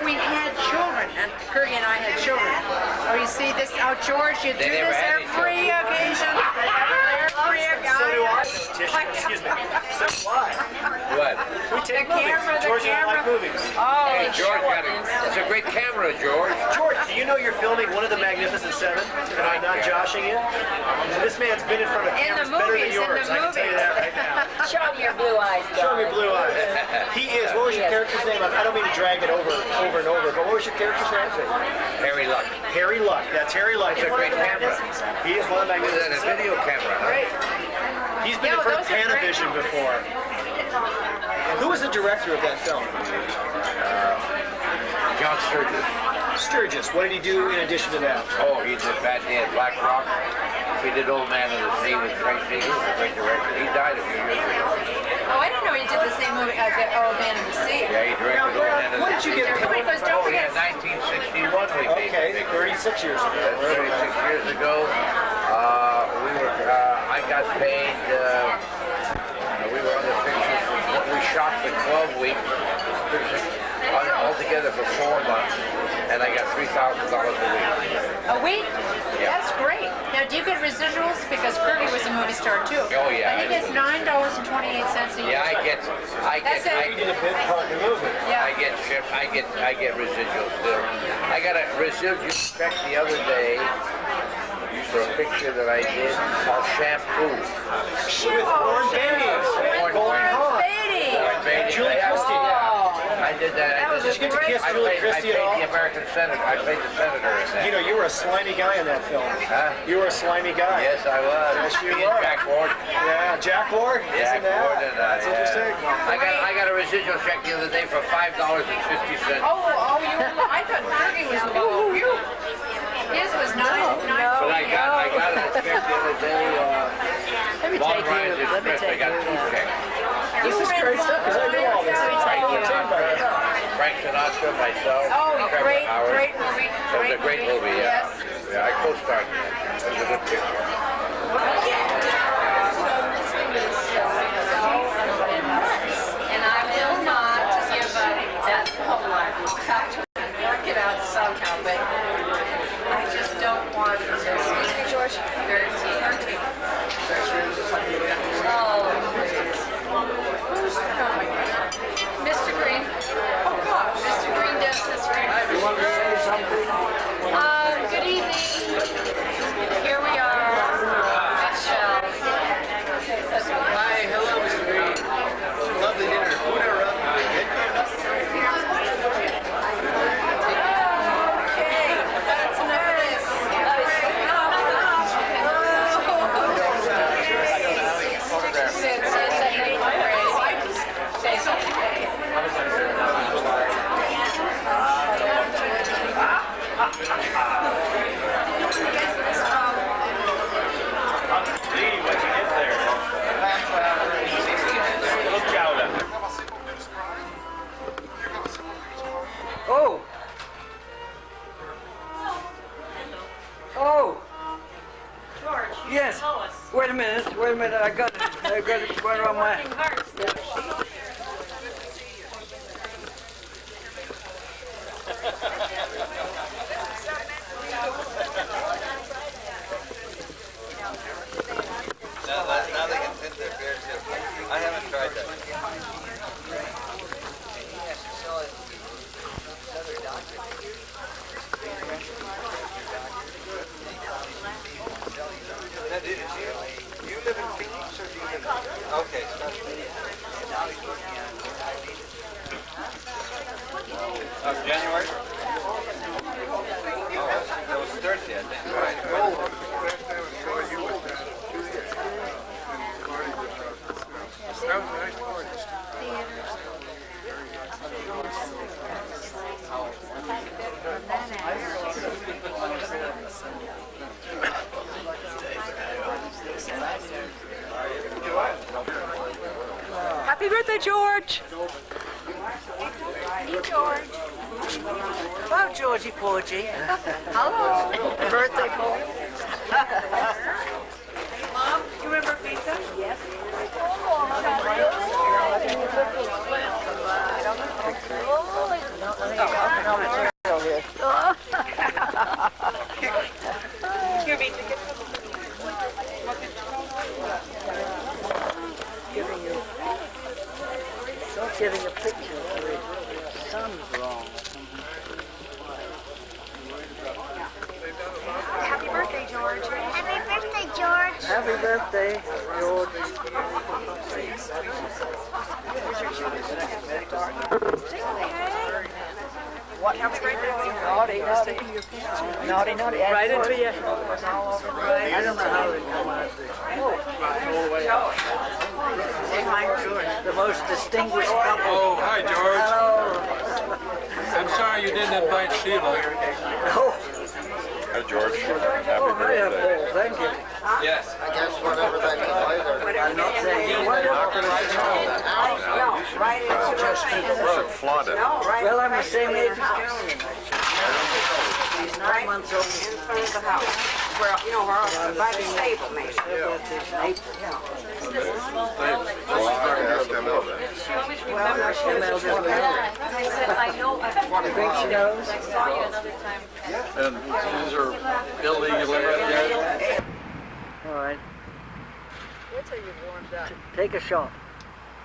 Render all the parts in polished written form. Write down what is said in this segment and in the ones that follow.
we had children, and Kirby and I had children. Oh, you see this? Oh, George, you do this every occasion. Every occasion. So do I. Excuse me. So do I. What? We take movies. George and I like movies. Oh, Hey, George, it's a great camera, George. George, do you know you're filming one of the Magnificent Seven? And I'm not joshing you? This man's been in front of cameras better than yours. I can tell you that right now. Show me your blue eyes, Show me blue eyes. He is. What was your character's name? I don't mean to drag it over and over, but what was your character's name? Harry Luck. Harry Luck. That's Harry Luck. It's a great camera. He is one of the It's Magnificent a Seven. video camera. great. He's been in front of Panavision before. Who was the director of that film? John Sturges. Sturgis. What did he do in addition to that? Oh, he did Bad Day at Black Rock. He did Old Man of the Sea with Frank Seagal. He was a great director. He died a few years ago. Oh, I didn't know he did the same movie as the Old Man of the Sea. Yeah, he directed Old Man of the Sea. What did you get? Don't Oh, yeah, forget. 1961 we made Okay, the picture. 36 years ago. That's 36 years ago. I got paid, we were on the picture, we shot for 12 weeks, altogether for 4 months, and I got $3,000 a week. A week? Yeah. That's great. Now, do you get residuals? Because Kirby was a movie star too. Oh, yeah. And he gets $9.28 a year. Yeah, I get You did a big part in the movie. Yeah. I get residuals still. I got a residual check the other day for a picture that I did called Shampoo. With Warren Beatty. Warren Beatty. Julie Christie. I did that. Did you get to kiss Julie Christie at all? I played the American Senator. I played the senator in that. You know, you were a slimy guy in that film. Huh? You were a slimy guy. Yes, I was. Yes, you Me and were. Jack Ward. Yeah, Jack Ward. Jack Isn't that? Ward and That's interesting. I got a residual check the other day for $5.50. Oh, I thought Kirby was low. His was $9. But I got a check the other day. Long Rise Express. I got 2 checks. This is great stuff because I knew all this. Frank Sinatra, myself, Oh, Trevor great Howard. movie. It was a great movie, yeah. Yes. Yeah, I co-starred in it. It was a good picture. and I will not give up that whole life. I'll have to work it out somehow, but I just don't want to. Excuse me, George. 13. Oh. Mr. Green. Oh, gosh. Mr. Green does this right. Good evening. Here we are. Michelle. Hi, hello, Mr. Green. Lovely dinner. Okay, that's enough of this. Say something. Lee, what'd you get there? Look chowder. Oh! Oh! George, Yes. tell us. Wait a minute, I got it right on my... Working hard still. Now they can send their beer too. I haven't tried that. Now, do you live in Phoenix or do you live in... Okay, January? Oh, that was Thursday, I think. Happy birthday, George. Hey, George. Hello, Georgie Porgy. Hello. Birthday boy. Mom, you remember pizza? Yes. Giving a picture of it. Sun's wrong. Happy birthday, George. Happy birthday, George. Happy birthday, George. What? Naughty, naughty. Naughty, naughty. Right into you. I don't know how they come out the most distinguished couple. Oh, hi, George. Hello. I'm sorry you didn't invite Sheila. Oh, Hi, George. Happy hi, birthday. Paul. Thank you. Yes. I guess whatever that later. I'm not saying you want You should flaunt it. Well, I'm the same age as Carolyn. He's 9 months old. In front of the house. Where, you know, where, by the stable, maybe. Her birthday's in April. Well, I can ask him about that. She always Well, remembers. Emil just married. I said, I know, You think she knows? I saw you another time. And these are illegally dead. All right. Wait till you've warmed up. Take a shot.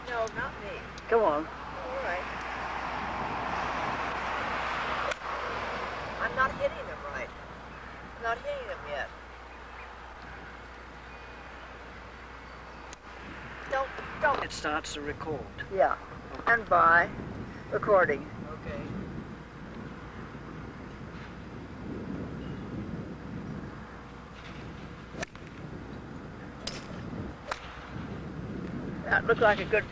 No, not me. Come on. All right. I'm not hitting them right. I'm not hitting them yet. Don't. It starts to record. Yeah. And by recording. Okay. That looked like a good,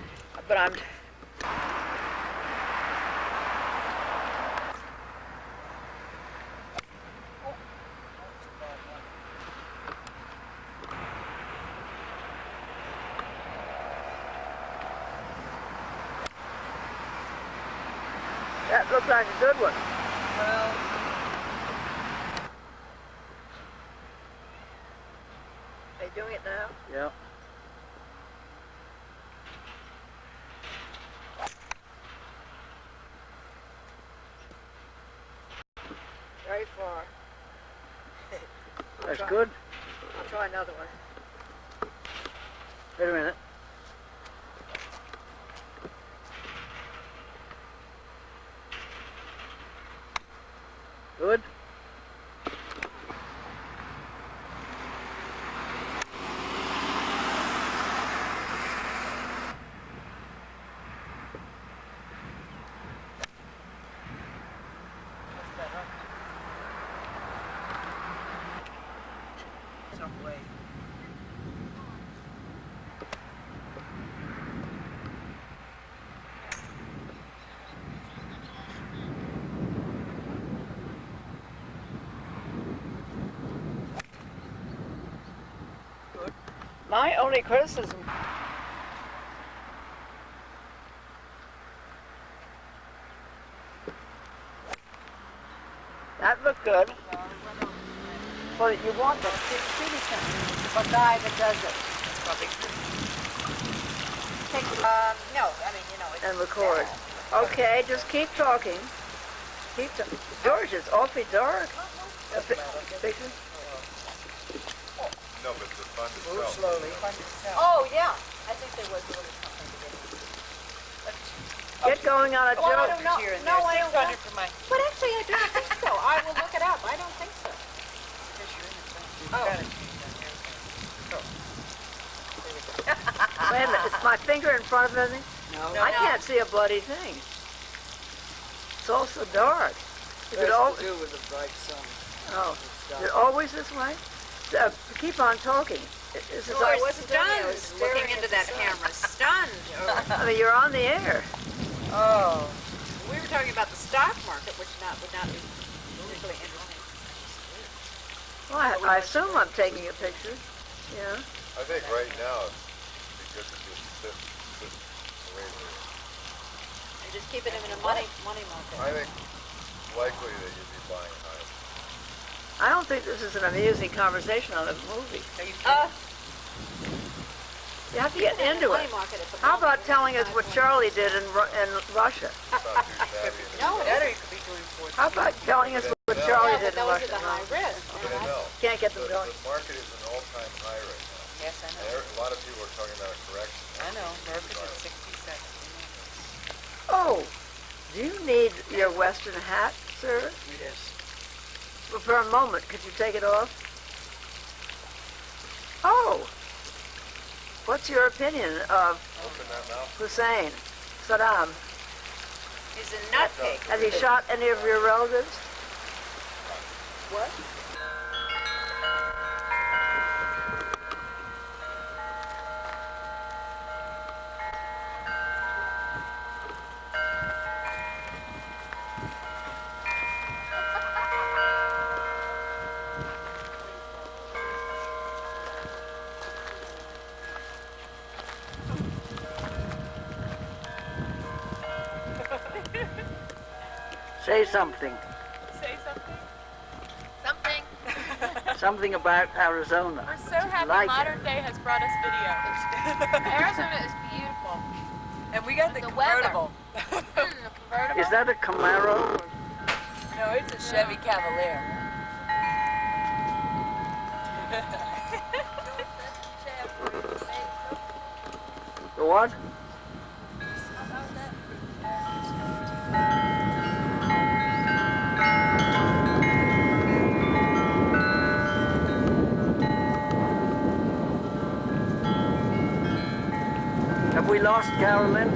but I'm. That looked like a good one. Well, are you doing it now? Yeah. Very far. That's good. I'll try another one. Wait a minute. Good. Some way. My only criticism. That looked good. Well, you want the city center, a guy that does it. No, I mean, you know, it's... And record. Okay, just keep talking. George, it's awfully dark. Picture? No, but the fund Move itself. slowly. Oh, yeah. I think there was a little something to do. Get going on a Oh, I joke. don't know. No, I don't know. But actually, I don't think so. I will look it up. I don't think so. Oh. Wait a minute, is my finger in front of anything? No. I can't see a bloody thing. It's all so dark. Is it all? do with the bright sun. Oh, is it always this way? Keep on talking. Is it I like, was stunned looking into that camera. Stunned. I mean, you're on the air. Oh. We were talking about the stock market, which would not be particularly interesting. Well, I assume I'm taking a picture. Yeah. I think right now it'd be good to just sit away from it. And just keeping him in a money market. I think likely that you'd be buying high. I don't think this is an amusing conversation on a movie. You have to get into it. How about telling us what Charlie did in Russia? About No, better you could be doing 14. How about telling us what Charlie Yeah, did but in those are the Washington? high risk. I know. Can't get them The going. market is an all-time high right now. Yes, I know. A lot of people are talking about a correction. I know. Merck is at 67. Oh, do you need your Western hat, sir? Yes. Well, for a moment, could you take it off? Oh, what's your opinion of Open that mouth. Hussein, Saddam? He's a nutcase. Has he shot any of your relatives? What? Say something. Say something? Something. Something about Arizona. We're so happy Like it. modern day has brought us video. Arizona is beautiful. And we got the convertible. Convertible. Is that a Camaro? No, it's a Chevy Cavalier. The what? Have we lost Carolyn?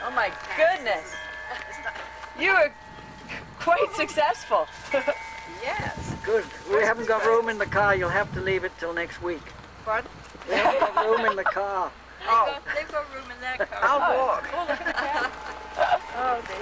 Oh my goodness. You were quite successful. Yes. Good. We haven't got room in the car. You'll have to leave it till next week. Pardon? We haven't got room in the car. Oh. They've got room in that car. I'll walk. Oh, they...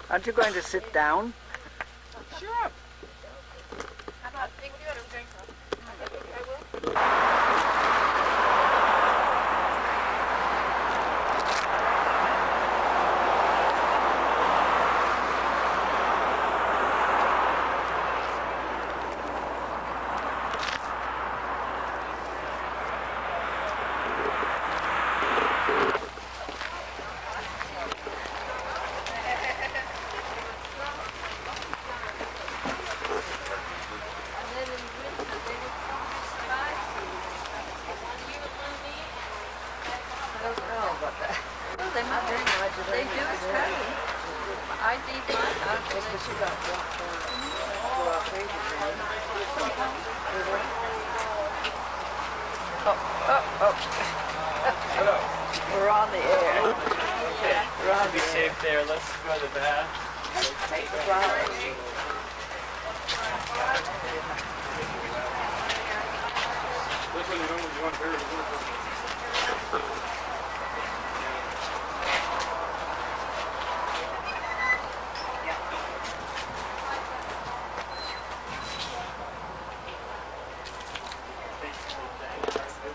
Aren't you going to sit down? Sure. How about take you and drink? I will. They do study. I did my calculation. We're on the air. We're on Be safe there. Let's go to the bath. Take the flowers.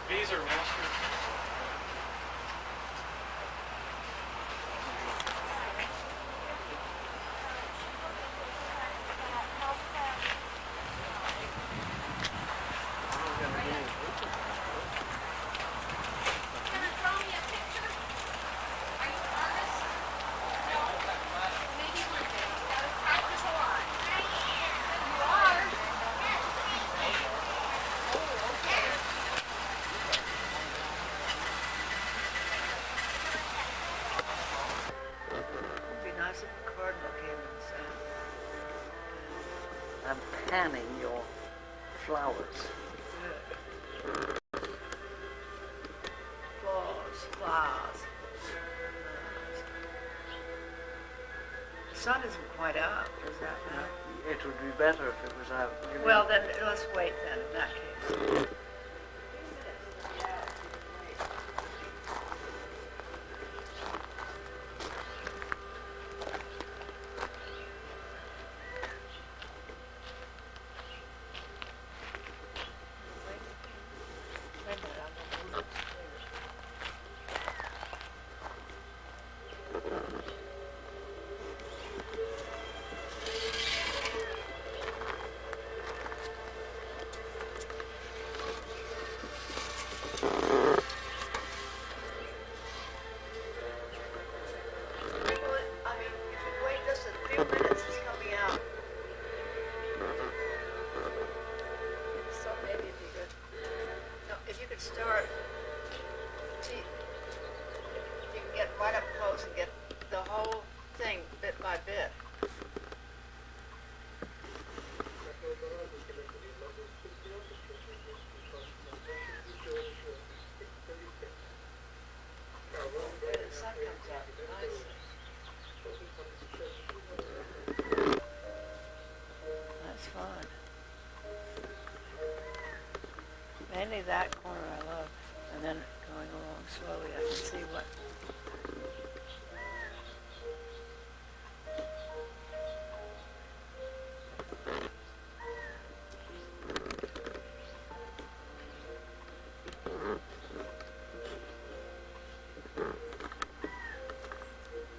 These are master. sun isn't quite up, is that now? It would be better if it was out. Well, then let's wait then in that case. Start. See, you can get right up close and get the whole thing bit by bit. The sun comes out nicely. That's fun. Mainly that corner I love, and then going along slowly I can see what.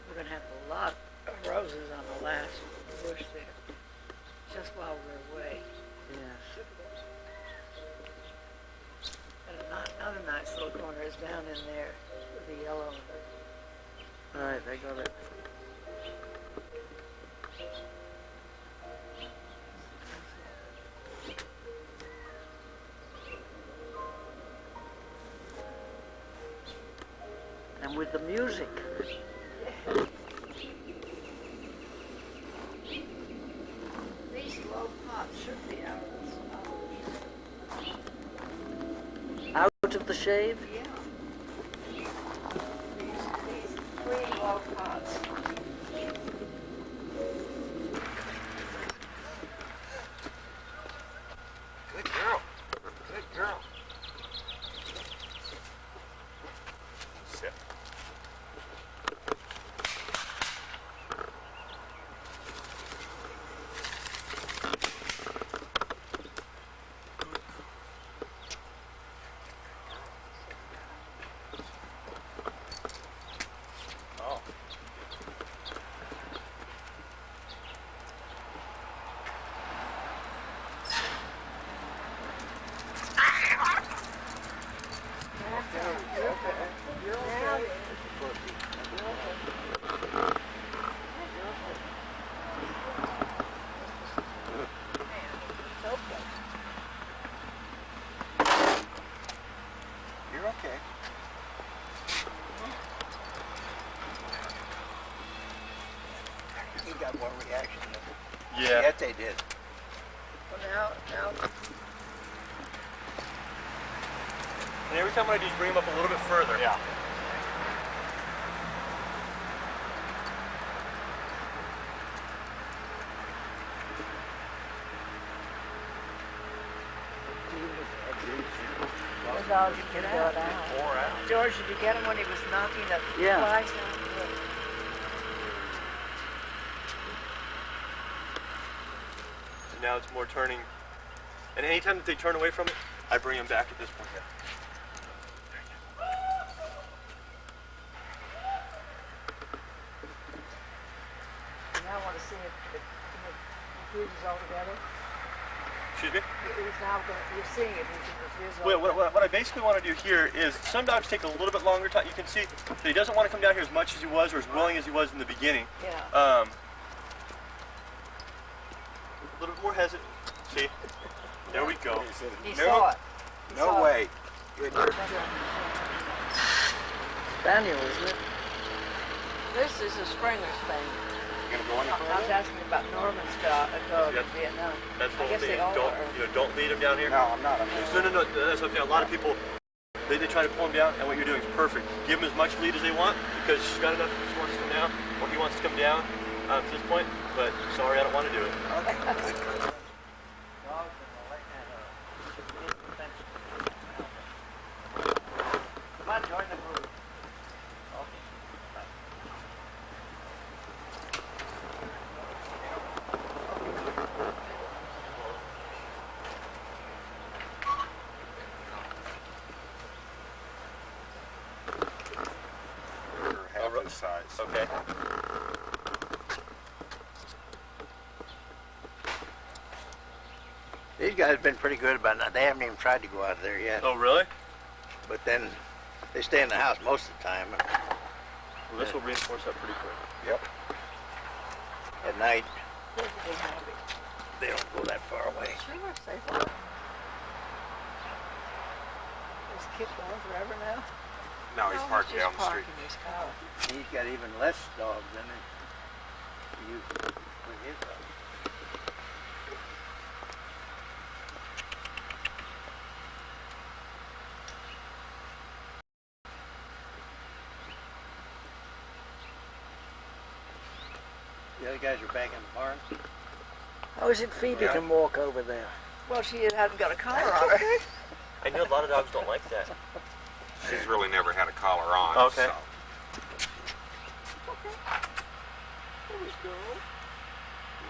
We're going to have a lot of roses on the last bush there, just while we're away. Yes. Another nice little corner is down in there with the yellow. All right, they got it. And with the music. These low pots should be out of this. Out of the shade? Yeah. These three low pots. Good girl. Good girl. Sit. You're okay. You got more reaction than yet they did. Well, now. And every time what I do is bring them up a little bit further. Yeah. Those dogs you can go out. George, did you get him when he was knocking the flies down? So now it's more turning. And anytime that they turn away from it, I bring them back at this point. Now I want to see if it fuses all together. Excuse me? You're seeing it fuse all Well, together. what I basically want to do here is some dogs take a little bit longer time. You can see that he doesn't want to come down here as much as he was or as willing as he was in the beginning. Yeah. A little bit more hesitant. See? There we go. He saw it. No way. Good. Spaniel, isn't it? This is a Springer's thing. You gonna go any I was asking about Norman's dog in Vietnam. That's the I whole guess thing. they all Don't are. don't lead him down here. No, I'm not. No. That's okay. A lot of people they try to pull him down, and what you're doing is perfect. Give him as much lead as they want because she's got enough. She wants to come down, or he wants to come down. at this point, but sorry, I don't want to do it. Come on, join the group. Half his size. Okay. These guys have been pretty good about it. They haven't even tried to go out there yet. Oh, really? But then they stay in the house most of the time. Well, this will reinforce that pretty quick. Yep. At night, they don't go that far away. Sure, safe. This kid gone forever now? No, he's parked down the street. His car. He's got even less dogs than he used to with his dogs. The other guys are back in the barn. How is it Phoebe can walk over there? Well, she hadn't got a collar on her. I know a lot of dogs don't like that. She's really never had a collar on. Okay. So. There we go.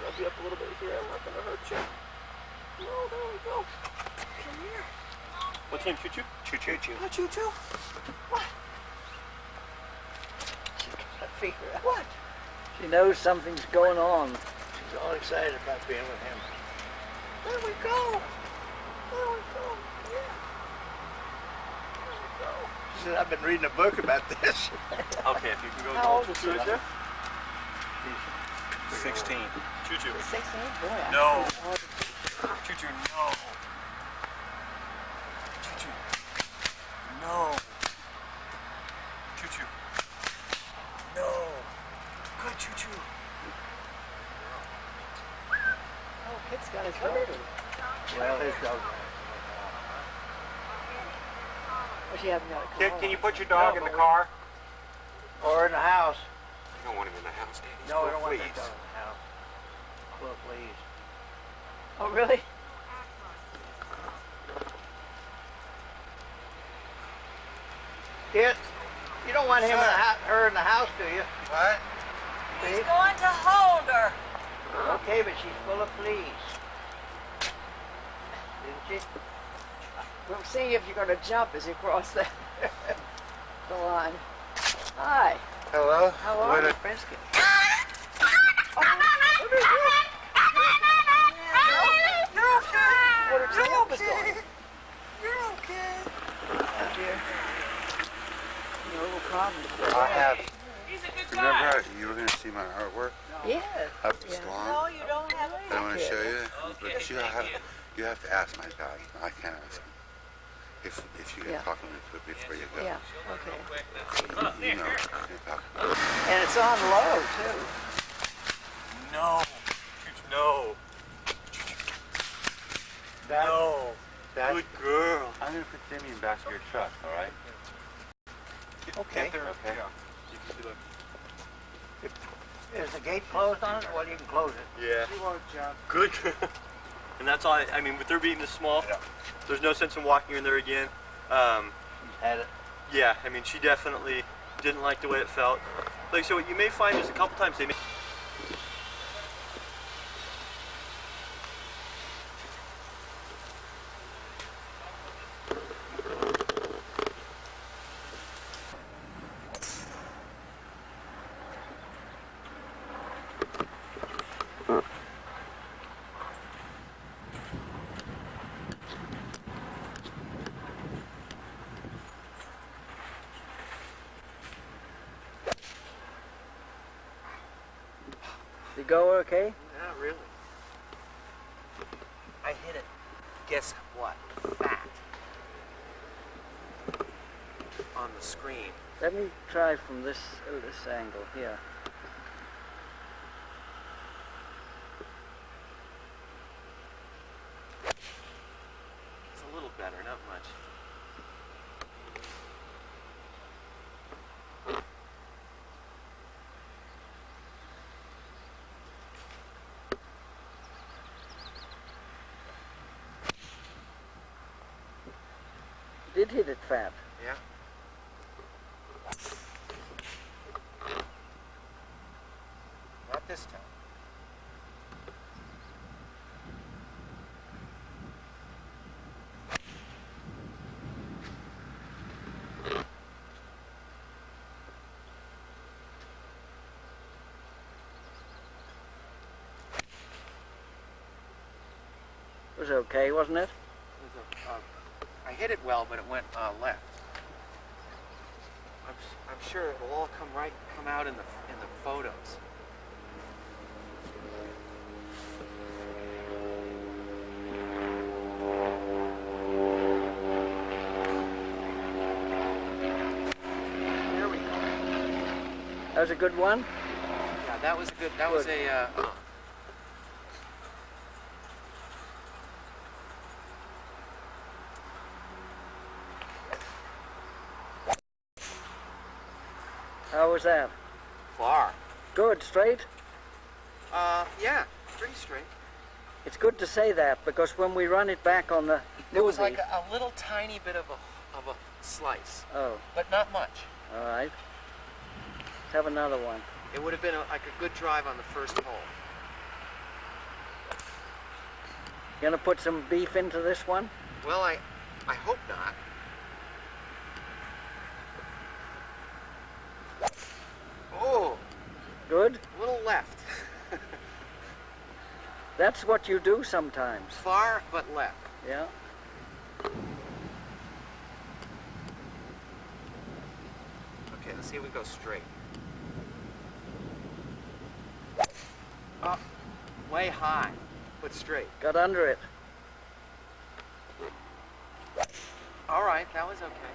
Rub you up a little bit here. I'm not going to hurt you. No, there we go. Come here. What's your name? Choo-choo? Choo-choo. Oh, choo-choo. What? She got to figure out. What? She knows something's going on. She's all excited about being with him. There we go. There we go. Yeah. There we go. She said, I've been reading a book about this. Okay, if you can go How old to is Choo-choo she? right there. 16. Choo-choo. 16? Boy, No. I Choo-choo, no. Choo-choo. No. Choo-choo. No. Good choo-choo. Oh, kid's got his baby. Well, his dog. Well, she hasn't got a Kid, collar. can you put your dog in the car? Or in the house. You don't want him in the house, Daddy. No, we don't want Please. that dog in the house. Well, please. Oh, really? Kid, you don't want him in the her in the house, do you? What? He's going to hold her. Okay, but she's full of fleas. Didn't she? We'll see if you're going to jump as you cross the line. Hi. Hello? How are you, Frinsky? You're okay. What are you doing? You're okay. Oh, dear. No problem. I have. He's a good guy. Remember, you were going to see my artwork Yes. up the salon? No, you don't have I want to show you, but you have to ask my dad. I can't ask him. If you can talk to him before you go. Yeah, okay. You know, you can talk. And it's on low, too. No. No. No. Good girl. I'm going to put Timmy in the back of your truck, all right? Okay. Get there, okay. You can see Is the gate closed on it? Well, you can close it. Yeah. She won't jump. Good. And that's all. I mean, with her being this small, there's no sense in walking her in there again. She's had it. Yeah, I mean, she definitely didn't like the way it felt. Like, so what you may find is a couple times they may. You go okay? Not really. I hit it. Guess what? Fat. On the screen. Let me try from this angle here. It's a little better, not much. Did hit it fat. Yeah. Not this time. It was okay, wasn't it? I hit it well, but it went left. I'm sure it'll all come out in the photos. There we go. That was a good one? Yeah, that was a good. That was a. How was that? Far. Good, straight? Yeah, pretty straight. It's good to say that because when we run it back on the There was movie- like a little tiny bit of a slice, Oh, but not much. all right. Let's have another one. It would have been like a good drive on the first hole. Gonna put some beef into this one? Well, I hope not. Oh, Good? a little left. That's what you do sometimes. Far, but left. Yeah. Okay, let's see if we go straight. Up, way high, but straight. Got under it. All right, that was okay.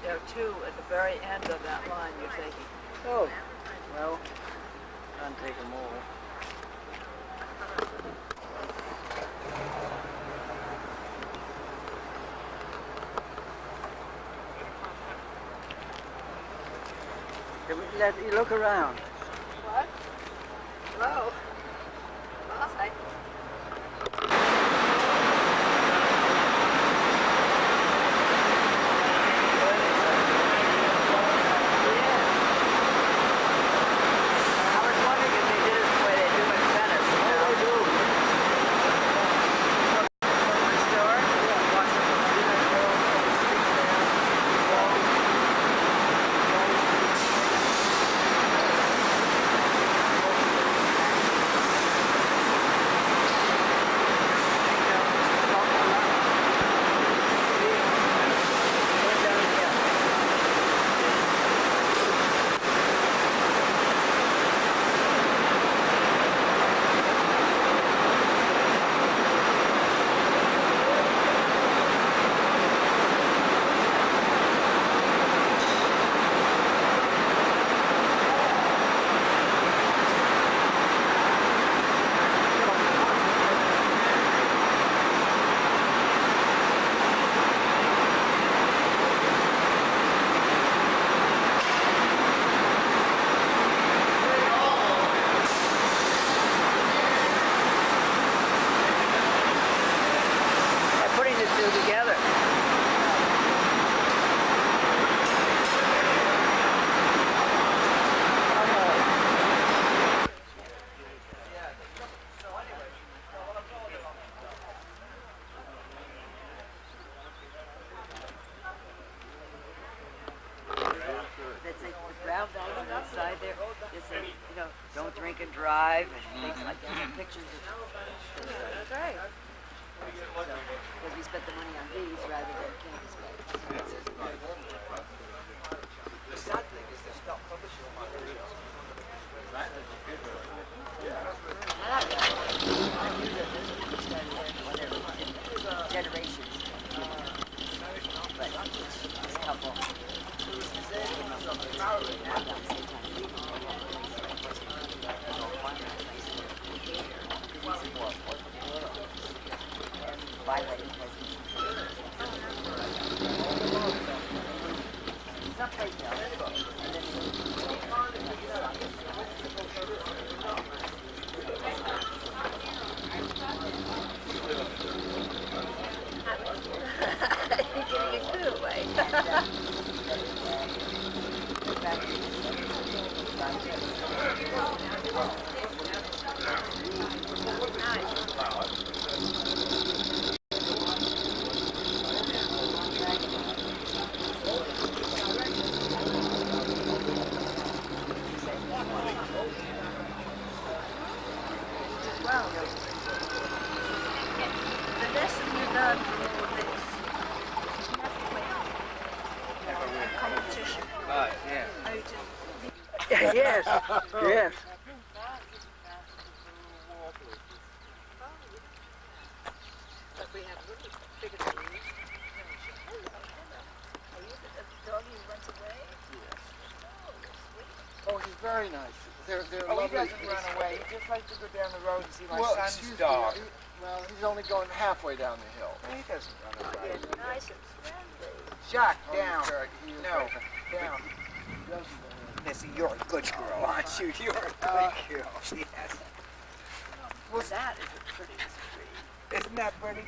There are two at the very end of that line you're taking. Oh, well, can't take them all. Let you look around. What? Hello? Hi. drink and drive and things like that. And pictures of. That's right. Because we spent the money on these rather than canvas bags. The sad thing is they stopped publishing all my videos. Generations. But this couple. Violating presence. Someplace Getting a clue away. Yes, yes. Oh, he's very nice. They're Oh, he lovely. doesn't run away. He just likes to go down the road and see my Well, son's excuse me, dog. Well, he's only going halfway down the hill. He doesn't run away. Nice and friendly. Jack, Oh, down. Jack, he is No, very- down. He doesn't, Missy, you're a good girl, aren't you? You're a good girl. Yes. Well, that is the prettiest tree. Isn't that pretty?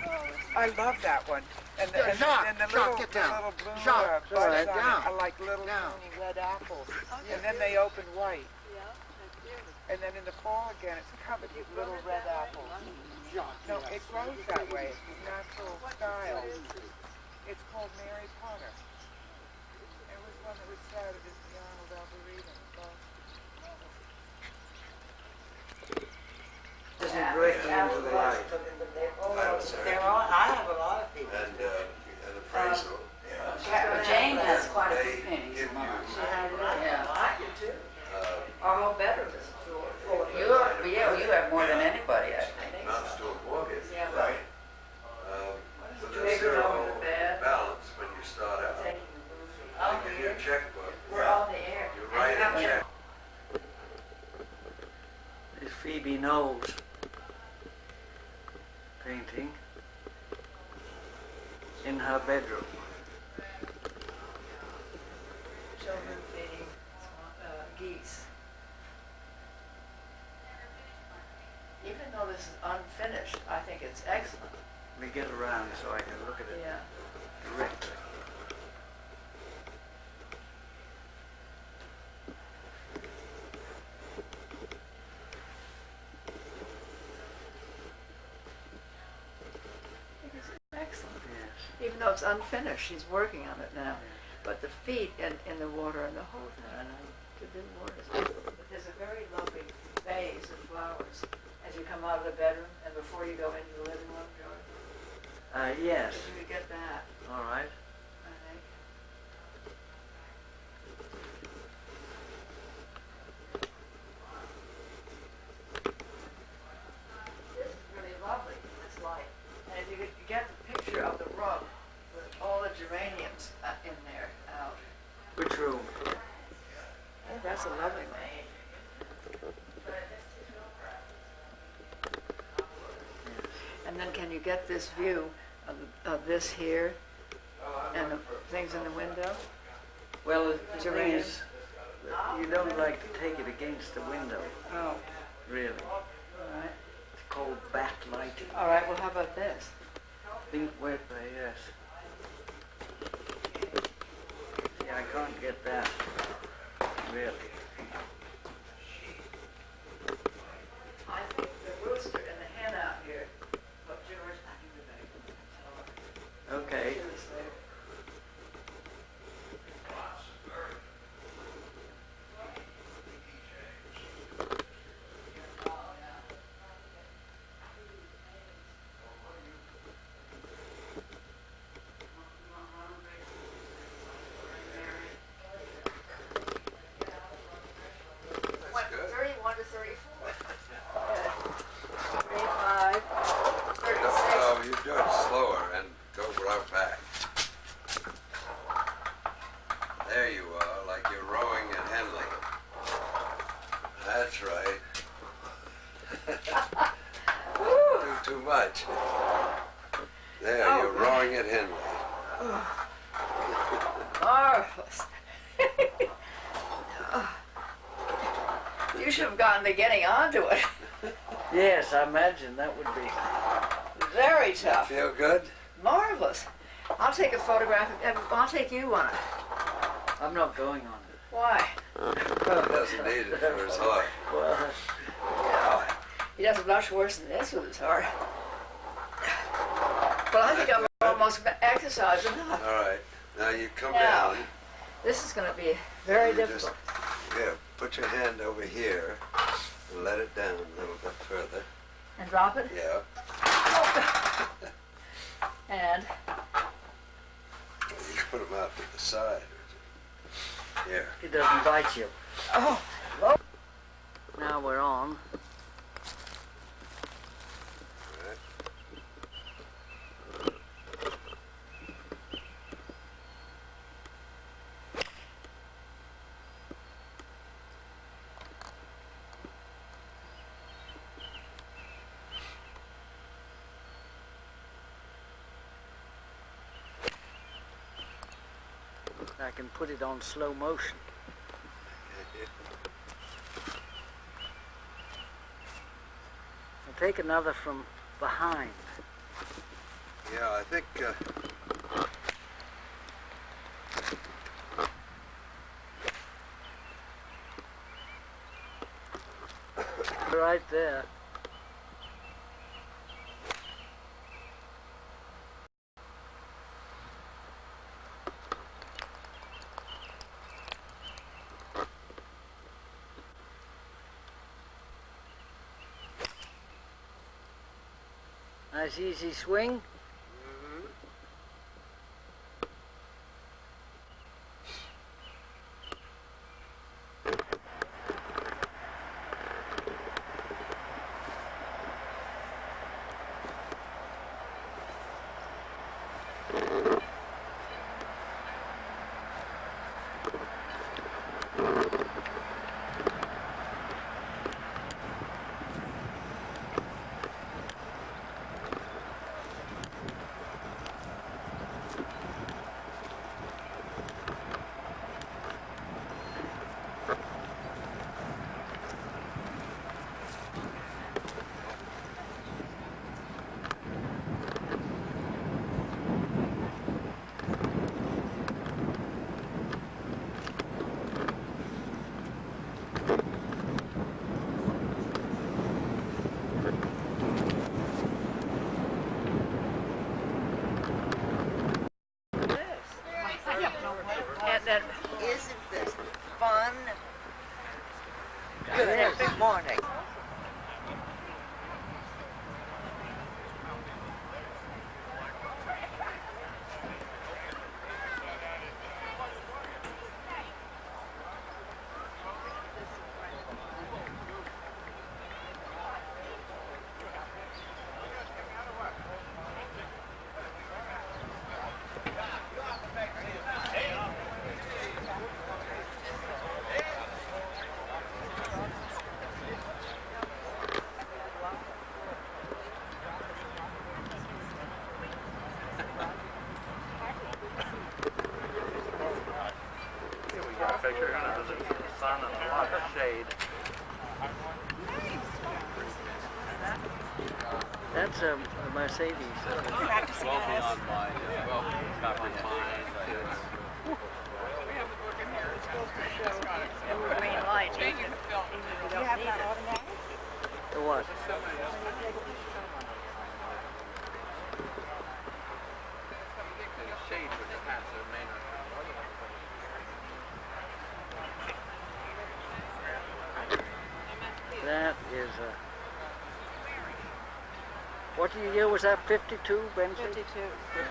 I love that one. And the, Yeah, Jacques, and the Jacques, little, get the down. little blue Jacques, buds all right, on down. it are like little Down. tiny red apples. And then they open white. And then in the fall again, it's covered with little red apples. No, it grows that way. It's natural style. It's called Mary Potter. It was one that was started as the Arnold Arboretum. This is directly into the light. I have a lot of people. And appraisal. Jane has quite a few pennies. Give you, Yeah, I do too. uh, better than you have more than anybody, I think. amounts to a mortgage, Yeah, right? With a zero balance when you start out. Like in your checkbook. We're on the air. You write a check. Is Phoebe Knowles painting in her bedroom. Children feeding geese. Even though this is unfinished, I think it's excellent. Let me get around so I can look at it Yeah. directly. Excellent. Yes. Even though it's unfinished, she's working on it now. But the feet in the water and the whole thing, the water is excellent. But there's a very lovely vase of flowers as you come out of the bedroom and before you go into the living room, George. Yes. If you could get that, All right. I think. This is really lovely, this light. And if you could get the picture of the rug with all the geraniums in there out. Which room? Oh, that's a lovely one. And then can you get this view of this here and the things in the window? Well, the thing is, you don't like to take it against the window, Oh, really. all right. It's called backlighting. All right, well, how about this? Think where, yes. See, I can't get that, really. I think the rooster and the hen out here. But George, I think we better Okay. do this later. Gotcha. There, Oh, you're roaring at Henley. Marvelous. You should have gotten to getting onto it. Yes, I imagine that would be. Very tough. Feel good? Marvelous. I'll take a photograph. I'll take you on it. I'm not going on it. Why? He doesn't need it for his heart. Well, No, he does much worse than this with his heart. Well, I think I'm almost exercised enough. All right. Now you come Now, down. this is going to be very You difficult. Here, put your hand over here and let it down a little bit further. And drop it. Yeah. And You put them out to the side. Here. it doesn't bite you. oh, well, Now we're on. I can put it on slow motion. I'll take another from behind. Yeah, I think. Right there. Nice easy swing. and then Isn't this fun? Good morning. Picture under the sun and a lot of shade. That's a Mercedes. Well beyond my, comprehension. every green light, even if you don't need it. The what? Shade would pass the main. That is a... What year was that? 52, Benson? 52. Yeah.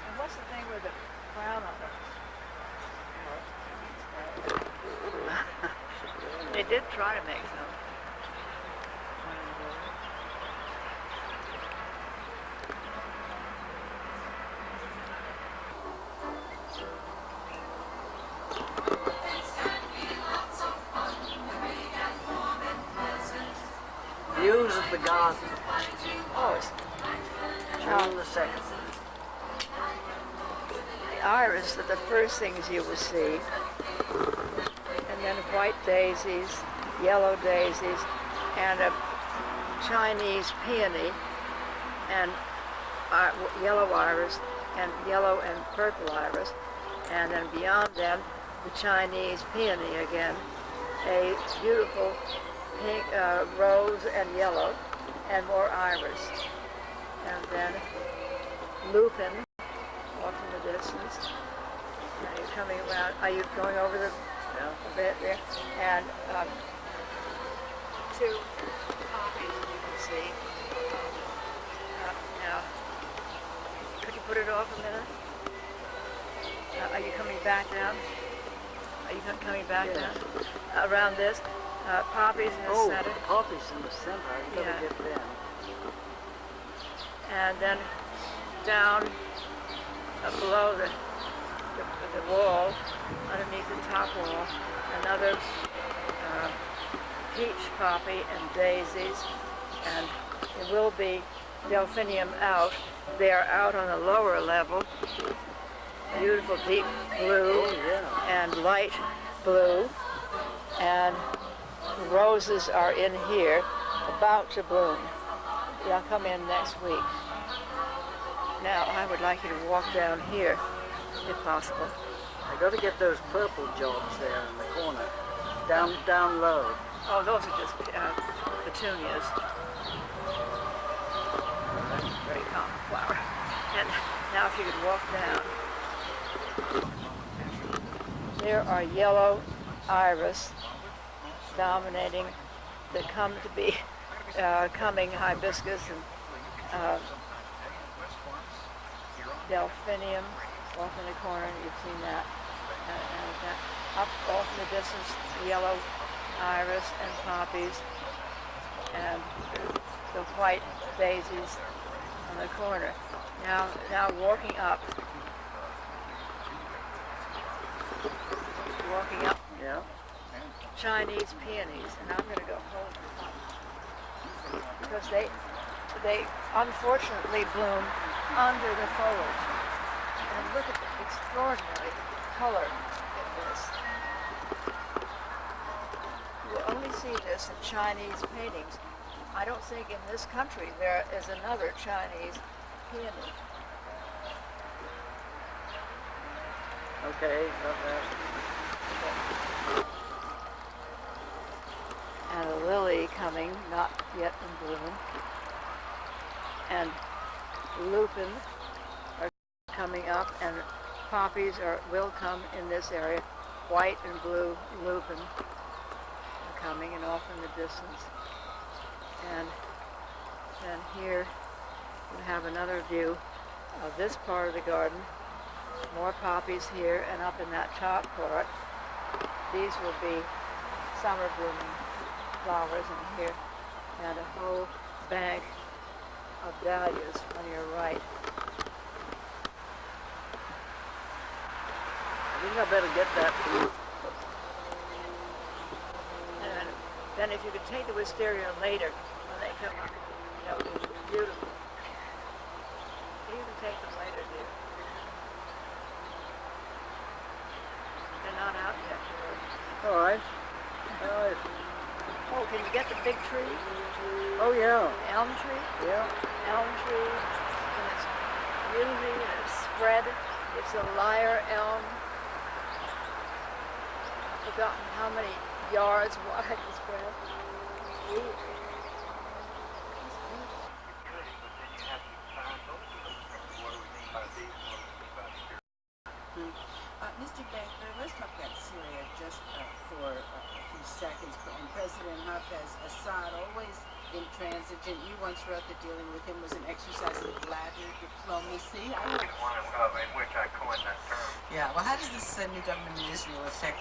And what's the thing with the crown on it? They did try to make some. Views of the garden. Oh, it's June the 2nd. the iris are the first things you will see. And then white daisies, yellow daisies, and a Chinese peony, and yellow iris, and yellow and purple iris, and then beyond them, the Chinese peony again, a beautiful pink, rose and yellow, and more iris, and then lupin off in the distance. Now you're coming around. Are you going over the a bit there? And two poppies you can see. Now, could you put it off a minute? Are you coming back down? Are you coming back down? Around this? Poppies in the center. Oh, poppies in the center. I gotta get them. And then down below the wall, underneath the top wall, another peach poppy and daisies, and it will be delphinium out. They are out on the lower level. Beautiful deep blue and light blue, and the roses are in here, about to bloom. They'll come in next week. Now I would like you to walk down here, if possible. I got to get those purple jobs there in the corner, down low. Oh, those are just petunias. Very common flower. And now if you could walk down. There are yellow iris dominating the coming hibiscus and delphinium off in the corner. You've seen that. And up off in the distance, yellow iris and poppies, and the white daisies on the corner. Now walking up. Yeah. Chinese peonies, and I'm going to go hold them because they unfortunately bloom under the foliage. And look at the extraordinary color in this. You will only see this in Chinese paintings. I don't think in this country there is another Chinese peony. Okay, got that. And a lily coming, not yet in bloom. And lupin are coming up, and poppies will come in this area. White and blue lupin are coming and off in the distance. And then here you have another view of this part of the garden. More poppies here, and up in that top part, these will be summer blooming flowers in here, and a whole bank of dahlias on your right. I think I better get that for you. And then if you could take the wisteria later when they come up, that would be beautiful. You can take them later, dear. They're not out yet. All right. Oh, can you get the big tree? Oh, yeah. The elm tree? Yeah. Elm tree. And it's beauty and it's spread. It's a lyre elm. I've forgotten how many yards wide the spread. Mr. Baker, let's talk about Syria just for a few seconds. And President Hafez Assad, always intransigent. You once wrote that dealing with him was an exercise in bladder diplomacy. In which I coined that term. Yeah, well, how does this new government in Israel affect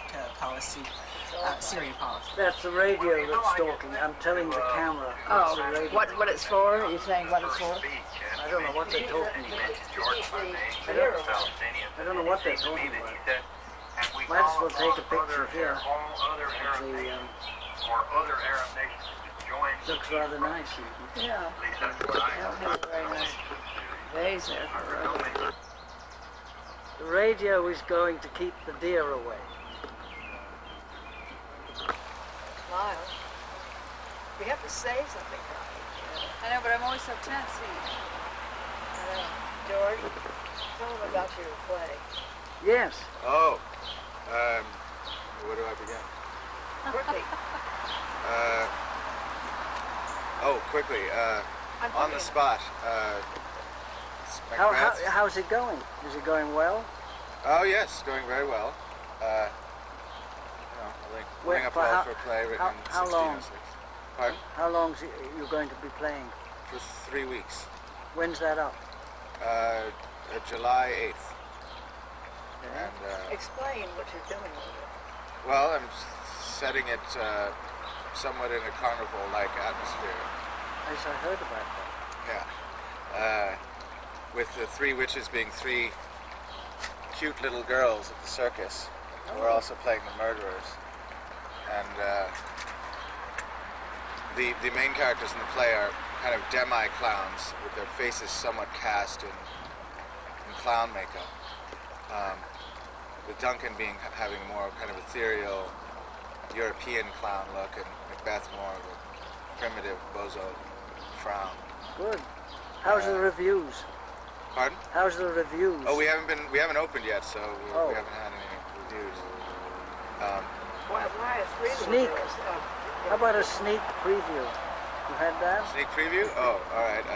Syrian policy? That's the radio that's talking. I'm telling the camera. Oh, what it's for? Are you saying what it's for? I don't know what they're talking about. I don't know what they're talking about. Might as well take a picture here. All other Arab nations to join Looks rather nice. Yeah. They don't have a very nice vase there for a The radio is going to keep the deer away. smile. We have to say something. I know, but I'm always so tense. I know. George, tell them about your play. Yes. Oh, where do I begin? Quickly. Quickly. On the spot. How's it going? Is it going well? Oh yes, going very well. Winning up well for a play written in 1606. How long? Pardon? How long is you going to be playing? For 3 weeks. When's that up? July 8th. Yeah. And, explain what you're doing with it. well, I'm setting it somewhat in a carnival-like atmosphere. Yes, I heard about that. Yeah. With the 3 witches being 3 cute little girls at the circus. Oh. We're also playing the murderers. And the main characters in the play are kind of demi-clowns with their faces somewhat cast in clown makeup. With Duncan having more kind of ethereal European clown look, and Macbeth more of a primitive bozo frown. Good. How's the reviews? Pardon? How's the reviews? Oh, we haven't opened yet, so we haven't had any reviews. Why a sneak? How about a sneak preview? You had that? Sneak preview? Oh, all right.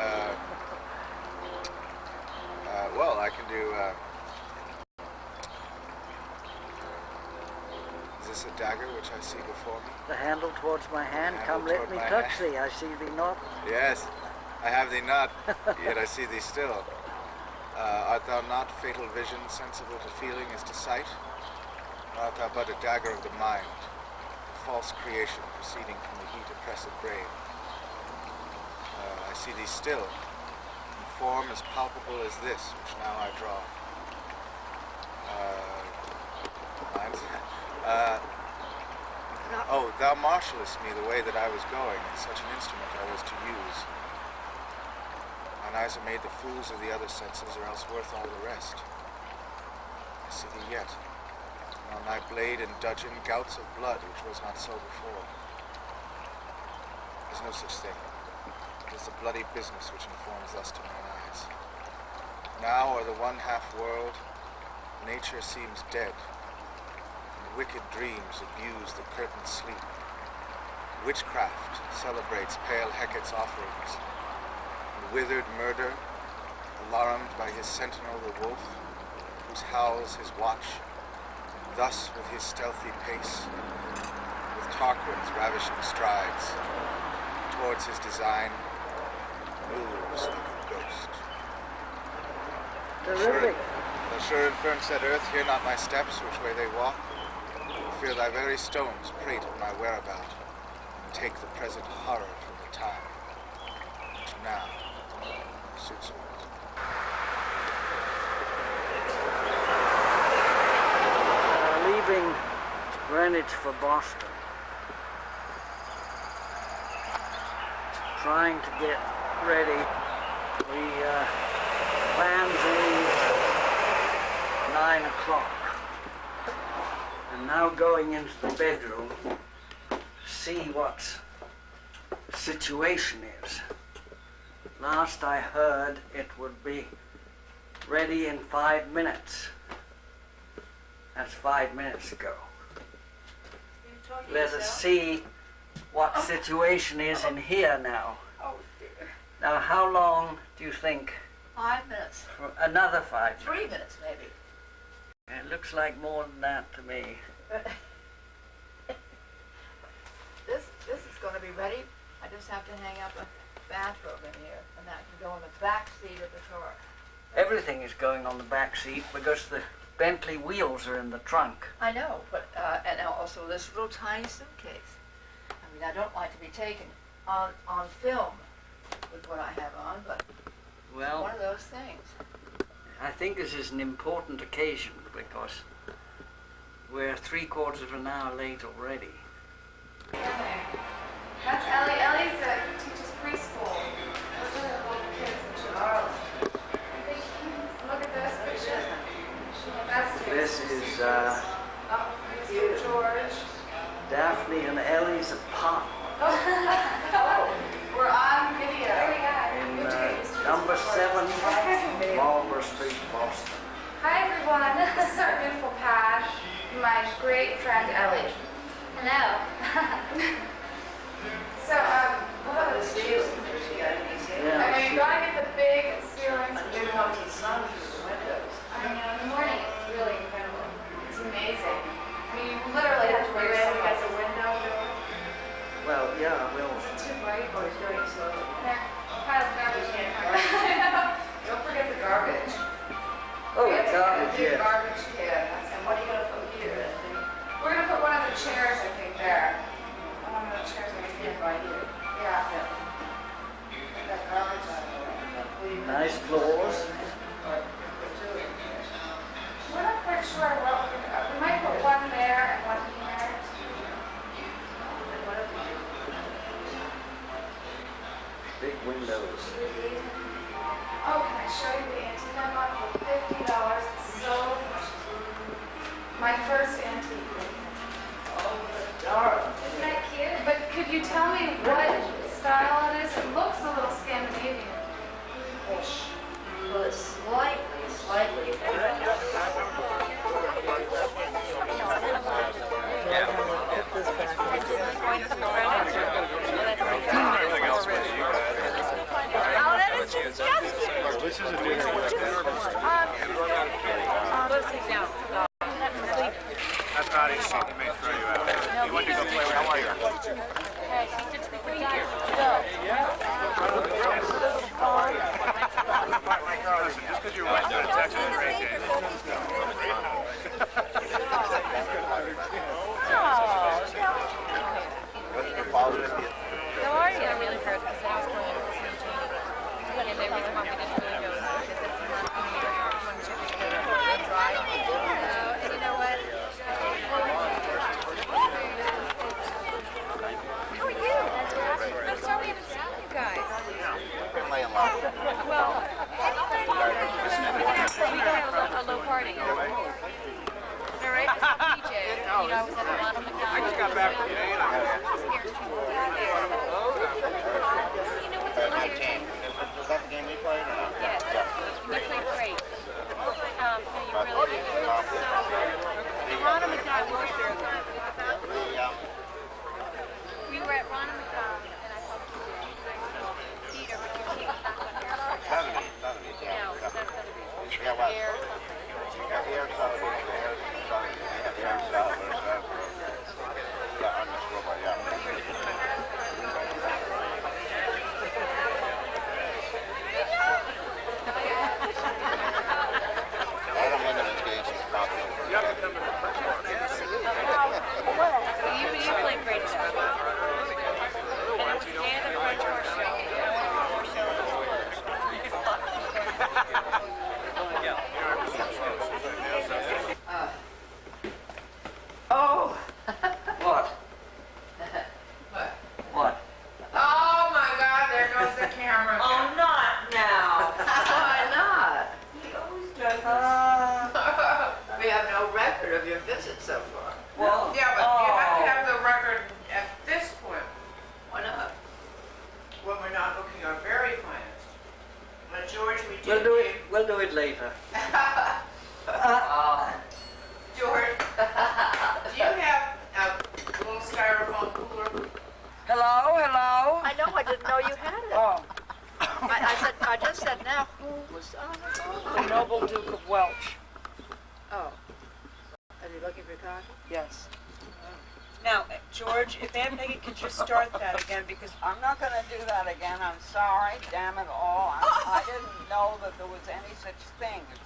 Well, I can do. Is this a dagger which I see before me? The handle towards my hand. Come, let me touch thee. I see thee not. Yes, I have thee not, yet I see thee still. Art thou not fatal vision, sensible to feeling as to sight? Or art thou but a dagger of the mind, a false creation proceeding from the heat-oppressed brain? I see thee still, in form as palpable as this, which now I draw. Oh, thou marshallest me the way that I was going, and such an instrument I was to use. Mine eyes are made the fools of the other senses, or else worth all the rest. I see thee yet, and on thy blade and dudgeon gouts of blood, which was not so before. There's no such thing. It is the bloody business which informs thus to mine eyes. Now o'er the one half world, nature seems dead, and wicked dreams abuse the curtained sleep. Witchcraft celebrates pale Hecate's offerings, and withered murder, alarmed by his sentinel the wolf, whose howls his watch, thus with his stealthy pace, with Tarquin's ravishing strides, towards his design, moves like a ghost. Terrific. The sure and firm said earth, hear not my steps, which way they walk. Fear thy very stones prate of my whereabout, and take the present horror from the time, which now suits me. Leaving Greenwich for Boston. Trying to get ready. We planned to leave at 9 o'clock. And now going into the bedroom to see what the situation is. Last I heard it would be ready in 5 minutes. That's 5 minutes ago. Let us see what situation is in here now. Oh, dear. Now, how long do you think? 5 minutes. For another 5 minutes? 3 minutes, maybe. It looks like more than that to me. This is going to be ready. I just have to hang up a bathrobe in here, and that can go in the back seat of the car. Everything is going on the back seat because the Bentley wheels are in the trunk. I know, but and also this little tiny suitcase. I mean, I don't like to be taken on film with what I have on, but well, one of those things. I think this is an important occasion because we're 3/4 of an hour late already. That's Ellie. Ellie's Street, Boston. Hi everyone, this is our beautiful pad, my great friend Ellie. Hello. So, what about the ceilings? I mean, you gotta get the big ceilings. You want the sun through the windows. I know, in the morning it's really incredible. It's amazing. I mean, you literally have to wear so much. a window door. Well, yeah, well. It's too bright. Oh, he's doing it slowly. There, pile of garbage can. Don't forget the garbage. Oh, We have to get a garbage, big yeah. garbage can. And what are you gonna put here? We're gonna put one of the chairs, I think, there. One of the chairs right here. Right here. Yeah. Get that garbage out of the way. Nice floors. We're not quite sure what we're gonna, we might put one there and one here. Big windows. Oh, can I show you the antique I bought for $50? It's so much. My first antique. Dark. Isn't that cute? But could you tell me what style it is? It looks a little Scandinavian. Well, it's slightly. This is a dinner. That's Patty's seat. He may throw you out. You want to go play around here? Listen, just because you're white, not a Texan, it's great game. How are you? I'm really proud because I was going to the same team. And the reason why we didn't really go is because it's not one championship. And you know what? How are you? I'm sorry we haven't seen you guys. Well, we had a low party. All right, I saw PJ. You know, I was at a lot of McDonald's. I just got back from Jay and I You know what's funny? Was that the game we played? Yes, you played great. You really did. So, Ronald McDonald was there. We were at Ronald McDonald, and I talked to Peter, but your team was not on here. Sotheby's, No, it's not Sotheby's. Yeah, what? Air something. Air Sotheby's. Air Sotheby's. Yeah, on this robot, yeah. You played great stuff. And it was and a French horse show. Oh! What? What? Oh my God, there goes the camera. Oh, not now. Why not? He always does this. We have no record of your visit so far. Well, Yeah, but you have to have the record at this point Why not? when we're not looking our very finest. But George, we we'll did do it. give- We'll do it later. George, do you have a little styrofoam cooler? Hello, hello. I know, I didn't know you had it. Oh, I just said now, who was on the phone? the noble Duke of Welch. Oh. Are you looking for coffee? Yes. Now, George, if Aunt Peggy could just start that again, because I'm not going to do that again. I'm sorry. Damn it all. I didn't know that there was any such thing as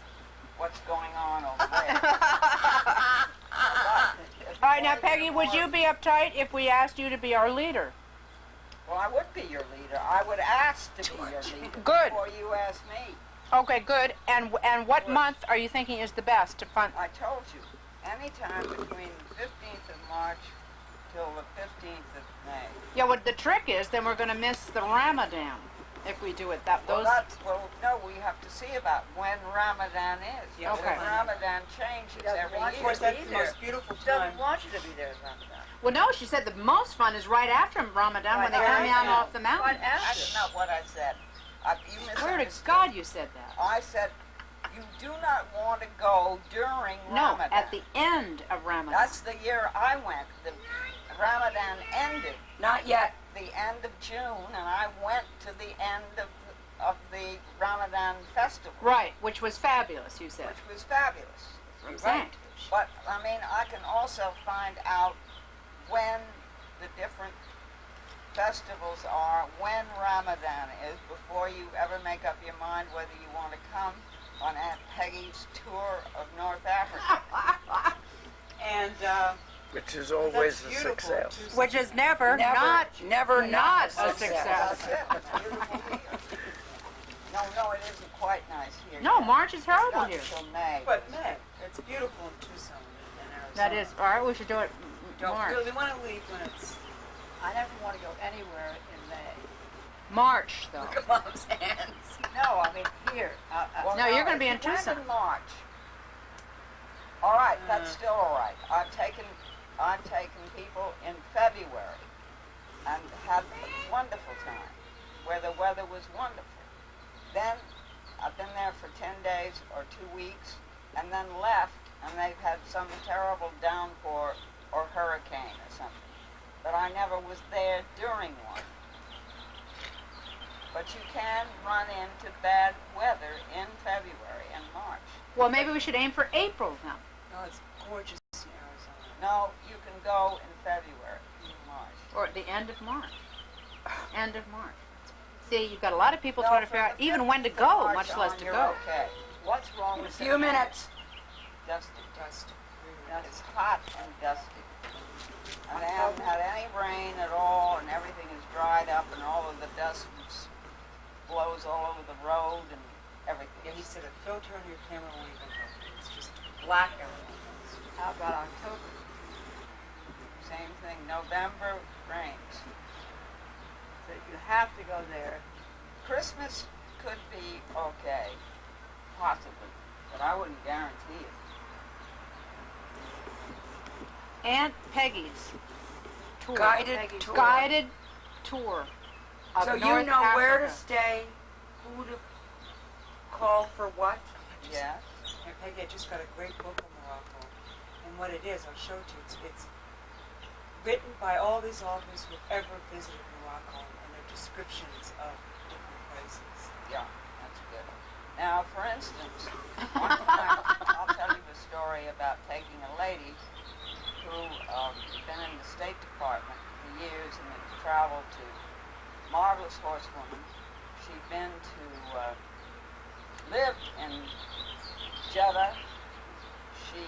what's going on over there. All right, now, Peggy, would you be uptight if we asked you to be our leader? Well, I would be your leader. I would ask to be your leader Good. before you ask me. Okay, good. And what month are you thinking is the best to fund? I told you, anytime between the 15th of March till the 15th of May. Yeah, what the trick is, then we're going to miss the Ramadan if we do it. Well, no, we have to see about when Ramadan is. Yeah, Because okay. Ramadan changes every year. of course, that's the most beautiful She time. doesn't want you to be there, Ramadan. Well, no, she said the most fun is right after Ramadan when they Right come down after. off the mountain. That's not what I said. You Swear to misunderstood. God you said that. I said You do not want to go during No, Ramadan. at the end of Ramadan. That's the year I went. The Ramadan ended. Not yet. The end of June, and I went to the end of the Ramadan festival. Right, which was fabulous, you said. Which was fabulous. I'm saying. But, I mean, I can also find out when the different festivals are, when Ramadan is, before you ever make up your mind whether you want to come on Aunt Peggy's tour of North Africa. And, which is always a success. Which is never not a success. That's it. It's beautiful here. No, it isn't quite nice here. No, yet. March is horrible Not here. Until May. But May, it's beautiful in Tucson and Arizona. That is, all right, we should do it Don't March. really want to leave when it's. I never want to go anywhere in May. March, though. look at Mom's hands. No, I mean here. Well, No, you're going to if be in you went Tucson. in March. All right, that's still all right. I've taken people in February and had a wonderful time where the weather was wonderful. Then I've been there for 10 days or 2 weeks and then left, and they've had some terrible downpour or hurricane or something. But I never was there during one. But you can run into bad weather in February and March. Well, maybe we should aim for April then. No, it's gorgeous in Arizona. No, you can go in February, March. Or at the end of March. End of March. See, you've got a lot of people No, trying to from figure out the even 5th when to of go, March much less on, to you're go. Okay. What's wrong In a with few minutes. Dusty. Dust. It's hot and dusty. And they haven't had any rain at all, and everything is dried up, and all of the dust blows all over the road and everything. Yeah, he said a filter on your camera won't even help. It's just black everything. How about October? Same thing. November rains. So you have to go there. Christmas could be okay, possibly, but I wouldn't guarantee it. Aunt Peggy's tour. Guided tour. Guided tour of So North you know where to Africa. stay, who to call for what? Yeah. And Peggy, I just got a great book on Morocco. And what it is, I'll show it to you. It's written by all these authors who've ever visited Morocco and their descriptions of different places. Yeah, that's good. Now, for instance, one time, I'll tell you the story about taking a lady who had been in the State Department for years and had traveled to, marvelous horsewoman. She'd been to, lived in Jeddah. She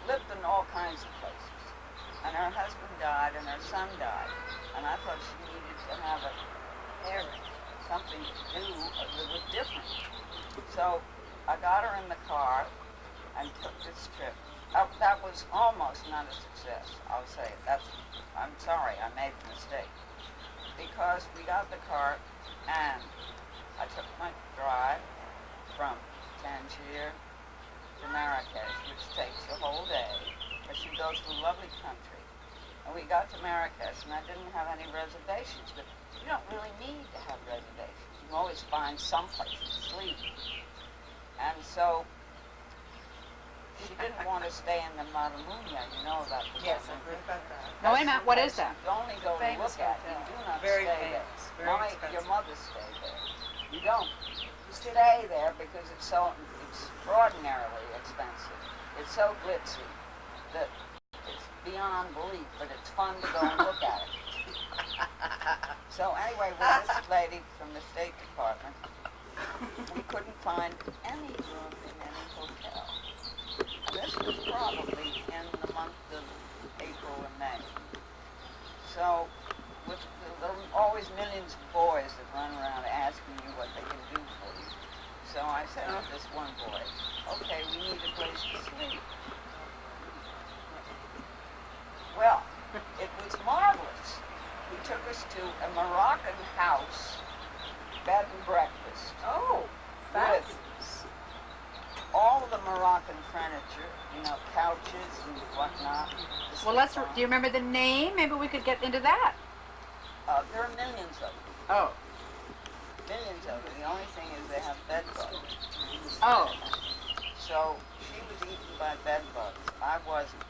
lived in all kinds of places. And her husband died and her son died. And I thought she needed to have a something to do that was different. So I got her in the car and took this trip. That was almost not a success, I'll say it. I'm sorry, I made a mistake. Because we got the car and I took my drive from Tangier to Marrakesh, which takes the whole day, but she goes through lovely country. And we got to Marrakesh and I didn't have any reservations, but you don't really need to have reservations. You can always find some place to sleep. And so she didn't want to stay in the Matamunya, you know about the Yes, I've heard about that. Now, wait a minute, what is that? You only go to look at it. You do not Very stay famous, there. very expensive. Your mother stayed there. You don't. You stay there because it's so extraordinarily expensive. It's so glitzy that it's beyond belief, but it's fun to go and look at it. So anyway, with this lady from the State Department, we couldn't find any room in any hotel. This was probably in the month of April and May. So, there are always millions of boys that run around asking you what they can do for you. So I said to this one boy, okay, we need a place to sleep. Well, it was marvelous. He took us to a Moroccan house, bed and breakfast. Oh, with all the Moroccan furniture, you know, couches and whatnot. Well, do you remember the name? Maybe we could get into that. There are millions of them. Oh. Millions of them. The only thing is they have bedbugs. Oh. So she was eaten by bed bugs. I wasn't.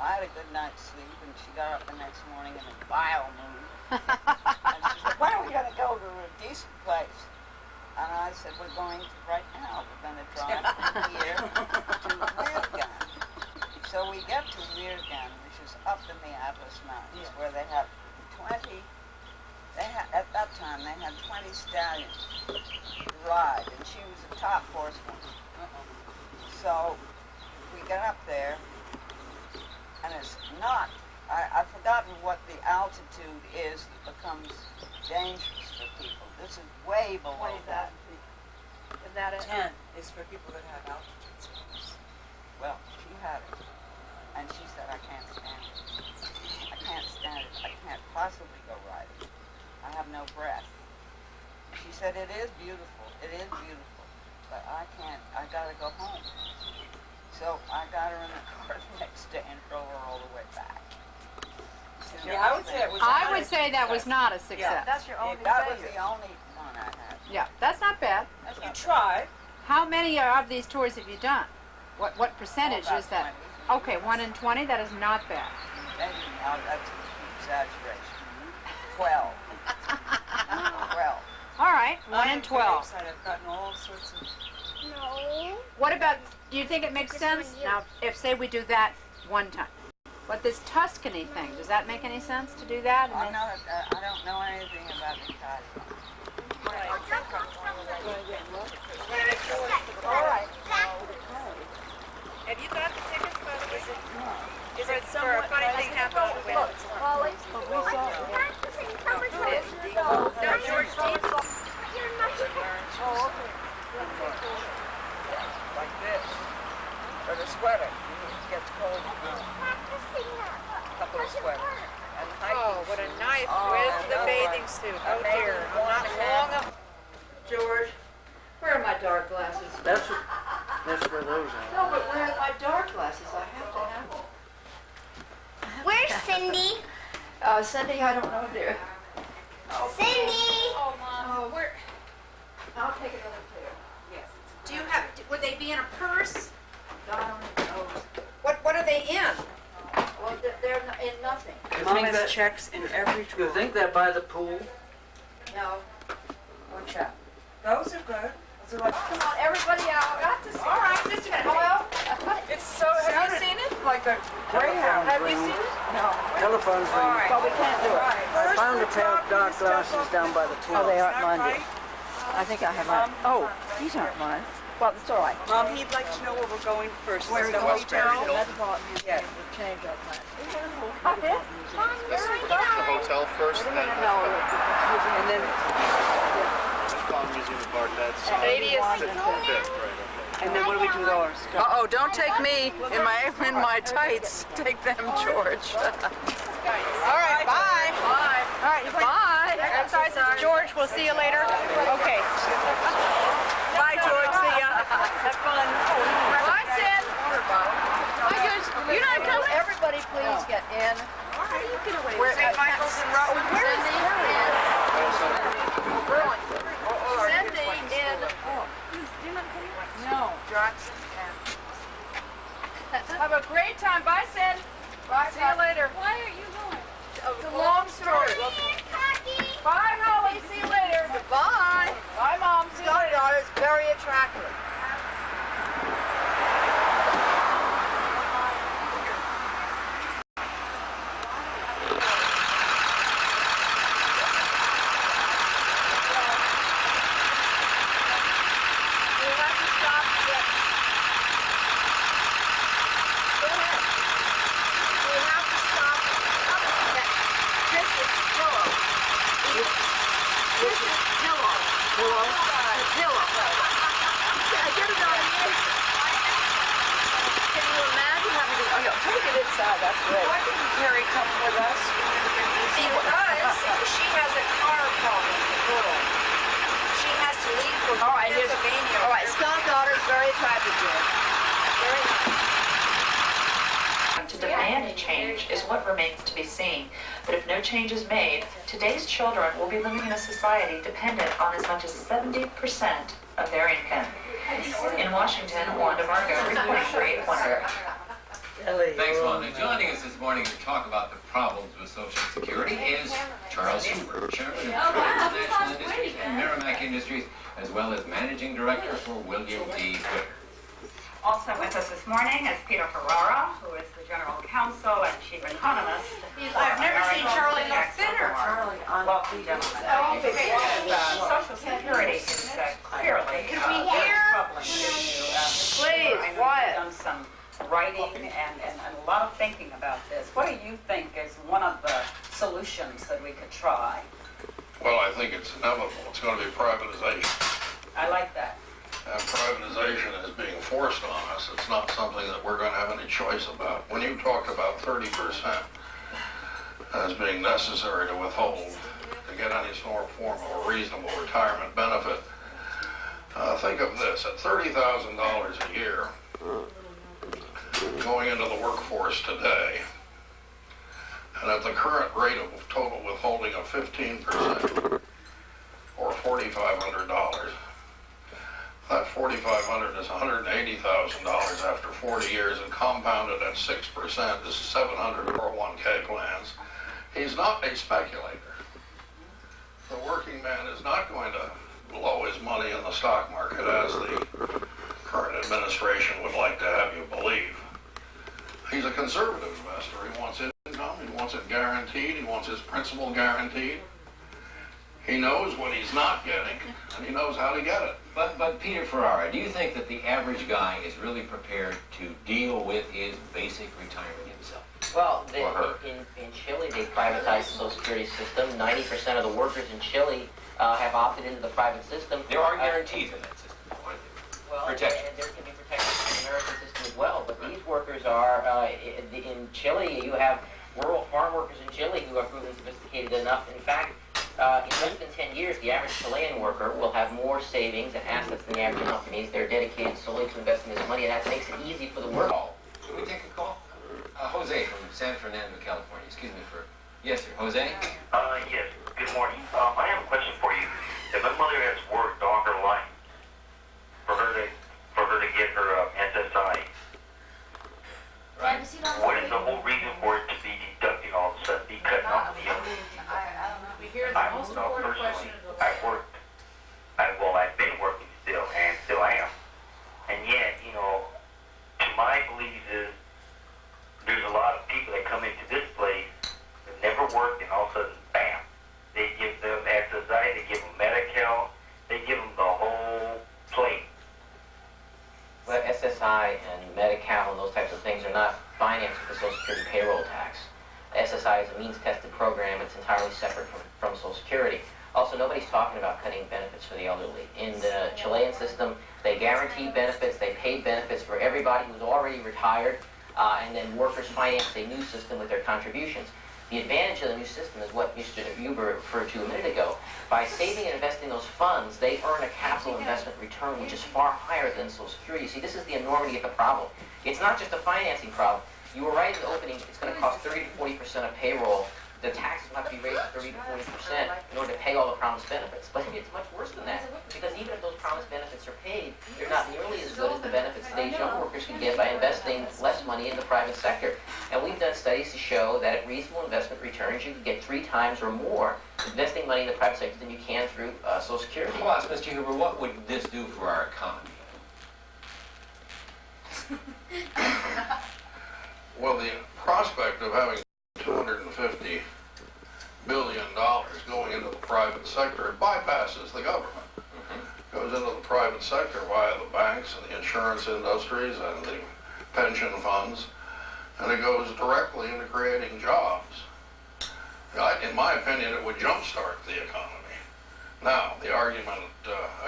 I had a good night's sleep, and she got up the next morning in a vile mood. And she said, "When are we going to go to a decent place?" And I said, "We're going to right now. We're going to drive from here to Weirgan." So we get to Weirgan, which is up in the Atlas Mountains, where they have 20. At that time, they had 20 stallions to ride, and she was a top horsewoman. So we get up there, and it's not, I've forgotten what the altitude is that becomes dangerous for people. This is way below What is that? Is that it? 10 is for people that have altitude sickness. Well, she had it, and she said, "I can't stand it. I can't stand it. I can't possibly go riding. I have no breath." She said, "It is beautiful. It is beautiful. But I can't. I got to go home." So I got her in the car the next day and drove her all the way back. Yeah, I would say it was. I would say that was not a success. Yeah, That's your only that was failure. the only one I had. Yeah, that's not bad. You tried. How many of these tours have you done? What percentage About is that? 20. Okay, 1 in 20. That is not bad. Maybe now that's an exaggeration. 12. 12. All right, 1 in I'm 12. excited. I've gotten all sorts of. No. What about? Do you think it makes Just sense? one year. Now, if say we do that one time, but this Tuscany thing, does that make any sense to do that? And I then- don't know anything about the Italian. All right. Have you got the tickets, by the way? Is it for a funny thing happened on the way? Holly? No, George Dean. Like this. Or the sweater. It gets cold. Couple of sweaters. And Oh, what a knife with the bathing suit. Oh dear, I'm not long enough. George, where are my dark glasses? That's where those are. No, but where are my dark glasses? I have to have them. Where's Cindy? Cindy, I don't know, dear. Cindy! Oh, Mom. Where? I'll take another pair. Yes. Do you have? Would they be in a purse? I don't even know. What are they in? Well, they're in nothing. Mom has checks in every Do you drawer. think they're by the pool? No. Watch out. Those are good. Those are like. Come on, everybody out. Got to see. All right, just a minute. Well, It's so. Have you seen it? Like a greyhound. have you seen it? No. Telephone's ringing. Well, we can't do it. I found a pair of dark glasses down by the pool. Oh, they aren't Is that mine. right? I think I have mine. Oh, these aren't mine. Well, it's all right. Mom, he'd like to know where we're going first. Where Is we the go hotel? to the Metropolitan Museum to change our plans. The hotel first, and then No, and then Metropolitan Museum of Art. That's 80th. 5th, right? And then what do we do with ours? Uh-oh, don't take me in my tights. Take them, George. All right, bye. Bye. All right, bye. Exercises. George, we'll see you later. Okay. Bye, George. See ya. Have fun. Bye, Sid. Bye, George. You're not Will coming? everybody please get in? Where St. Michael's in Rome. Cindy in Burlington. Cindy in. No. Have a great time. Bye, Sid. Bye. See you later. Why are you going? It's a long story. Bye, Holly. See you later. Bye. Bye, Mom. See you later. Goddaughter is very attractive. You have to stop and get. Go ahead. You have to stop and get Chris's pillow. Chris's pillow. Pillow? Pillow. I get it on the Can you imagine having to, oh yeah, take it inside, that's great. Why didn't Carrie come with us? Because she has a car problem, the girl. She has to leave for Pennsylvania. All right, Scott daughter's very attractive to her. Very nice. To demand change is what remains to be seen. But if no change is made, today's children will be living in a society dependent on as much as 70% of their income. In Washington, Wanda Margo reporting for 8 Wonder. Thanks, Wanda. Joining us this morning to talk about the problems with Social Security is Charles Huber, Chairman of Transnational Industries and Merrimack Industries, as well as Managing Director for William D. Whitaker. Also with us this morning is Peter Ferrara, who is the General Counsel and Chief Economist. I've never seen Charlie look thinner. Welcome, gentlemen. Social Security is clearly very troubling to you. Please, quiet. Done some writing and a lot of thinking about this. What do you think is one of the solutions that we could try? Well, I think it's inevitable. It's going to be privatization. I like that. And privatization is being forced on us. It's not something that we're going to have any choice about. When you talk about 30% as being necessary to withhold to get any sort of form of a reasonable retirement benefit, think of this. At $30,000 a year, going into the workforce today, and at the current rate of total withholding of 15%, or $4,500, that $4,500 is $180,000 after 40 years, and compounded at 6% is 700 401k plans. He's not a speculator. The working man is not going to blow his money in the stock market as the current administration would like to have you believe. He's a conservative investor. He wants income, he wants it guaranteed, he wants his principal guaranteed. He knows what he's not getting, and he knows how to get it. But Peter Ferrara, do you think that the average guy is really prepared to deal with his basic retirement himself? Well, in Chile, they privatized the Social Security system. 90% of the workers in Chile have opted into the private system. There are guarantees in that system, aren't there? Well, Protection. and there can be protection in the American system as well. But these workers are, in Chile, you have rural farm workers in Chile who are proven sophisticated enough. In fact, in less than 10 years, the average Chilean worker will have more savings and assets than the average companies. They're dedicated solely to investing this money, and that makes it easy for the worker. Can we take a call? Jose from San Fernando, California. Excuse me for... Yes, sir. Jose? Yes. Good morning. I have a question for you. If my mother has worked all her life for her to get her SSI, right? What is the whole reason for it to be deducting all of a sudden, be cutting off the other? I don't know personally. I've been working still, and still am. And yet, to my belief is there's a lot of people that come into this place that never worked, and all of a sudden, bam, they give them SSI, they give them Medi-Cal, they give them the whole plate. Well, SSI and Medi-Cal and those types of things are not financed with the Social Security payroll tax. SSI is a means-tested program. It's entirely separate from Social Security. Also, nobody's talking about cutting benefits for the elderly. In the Chilean system, they guarantee benefits, they pay benefits for everybody who's already retired, and then workers finance a new system with their contributions. The advantage of the new system is what Mr. Huber referred to a minute ago. By saving and investing those funds, they earn a capital investment return which is far higher than Social Security. See, this is the enormity of the problem. It's not just a financing problem. You were right in the opening, it's going to cost 30 to 40% of payroll. The taxes will have to be raised to 30 to 40% in order to pay all the promised benefits. But it's much worse than that, because even if those promised benefits are paid, they're not nearly as good as the benefits today's young workers can get by investing less money in the private sector. And we've done studies to show that at reasonable investment returns, you can get 3 times or more investing money in the private sector than you can through Social Security. Well, ask Mr. Huber, what would this do for our economy? Well, the prospect of having $250 billion going into the private sector, it bypasses the government. Goes into the private sector via the banks and the insurance industries and the pension funds, and it goes directly into creating jobs. In my opinion, it would jumpstart the economy. Now, the argument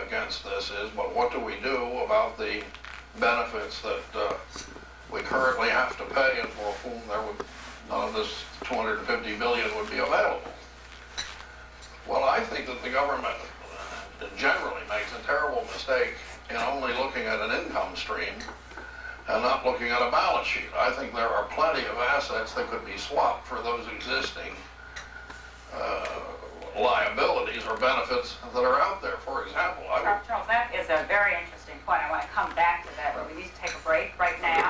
against this is, well, what do we do about the benefits that we currently have to pay and for whom none of this $250 billion would be available? Well, I think that the government generally makes a terrible mistake in only looking at an income stream and not looking at a balance sheet. I think there are plenty of assets that could be swapped for those existing liabilities or benefits that are out there. For example, Charles, that is a very interesting point. I want to come back to that, but we need to take a break right now.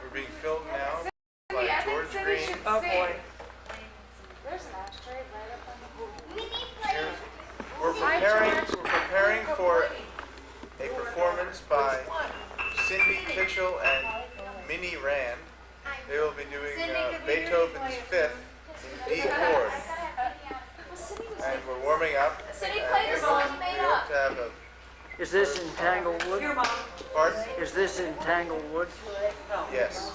We're being filmed now by George Green. Oh boy. We're preparing for a performance by Cindy Kitchell and Minnie Rand. They will be doing Beethoven's Fifth in D chord. And we're warming up. And we hope to have a... Is this in Tanglewood? Pardon? Is this in Tanglewood? Yes.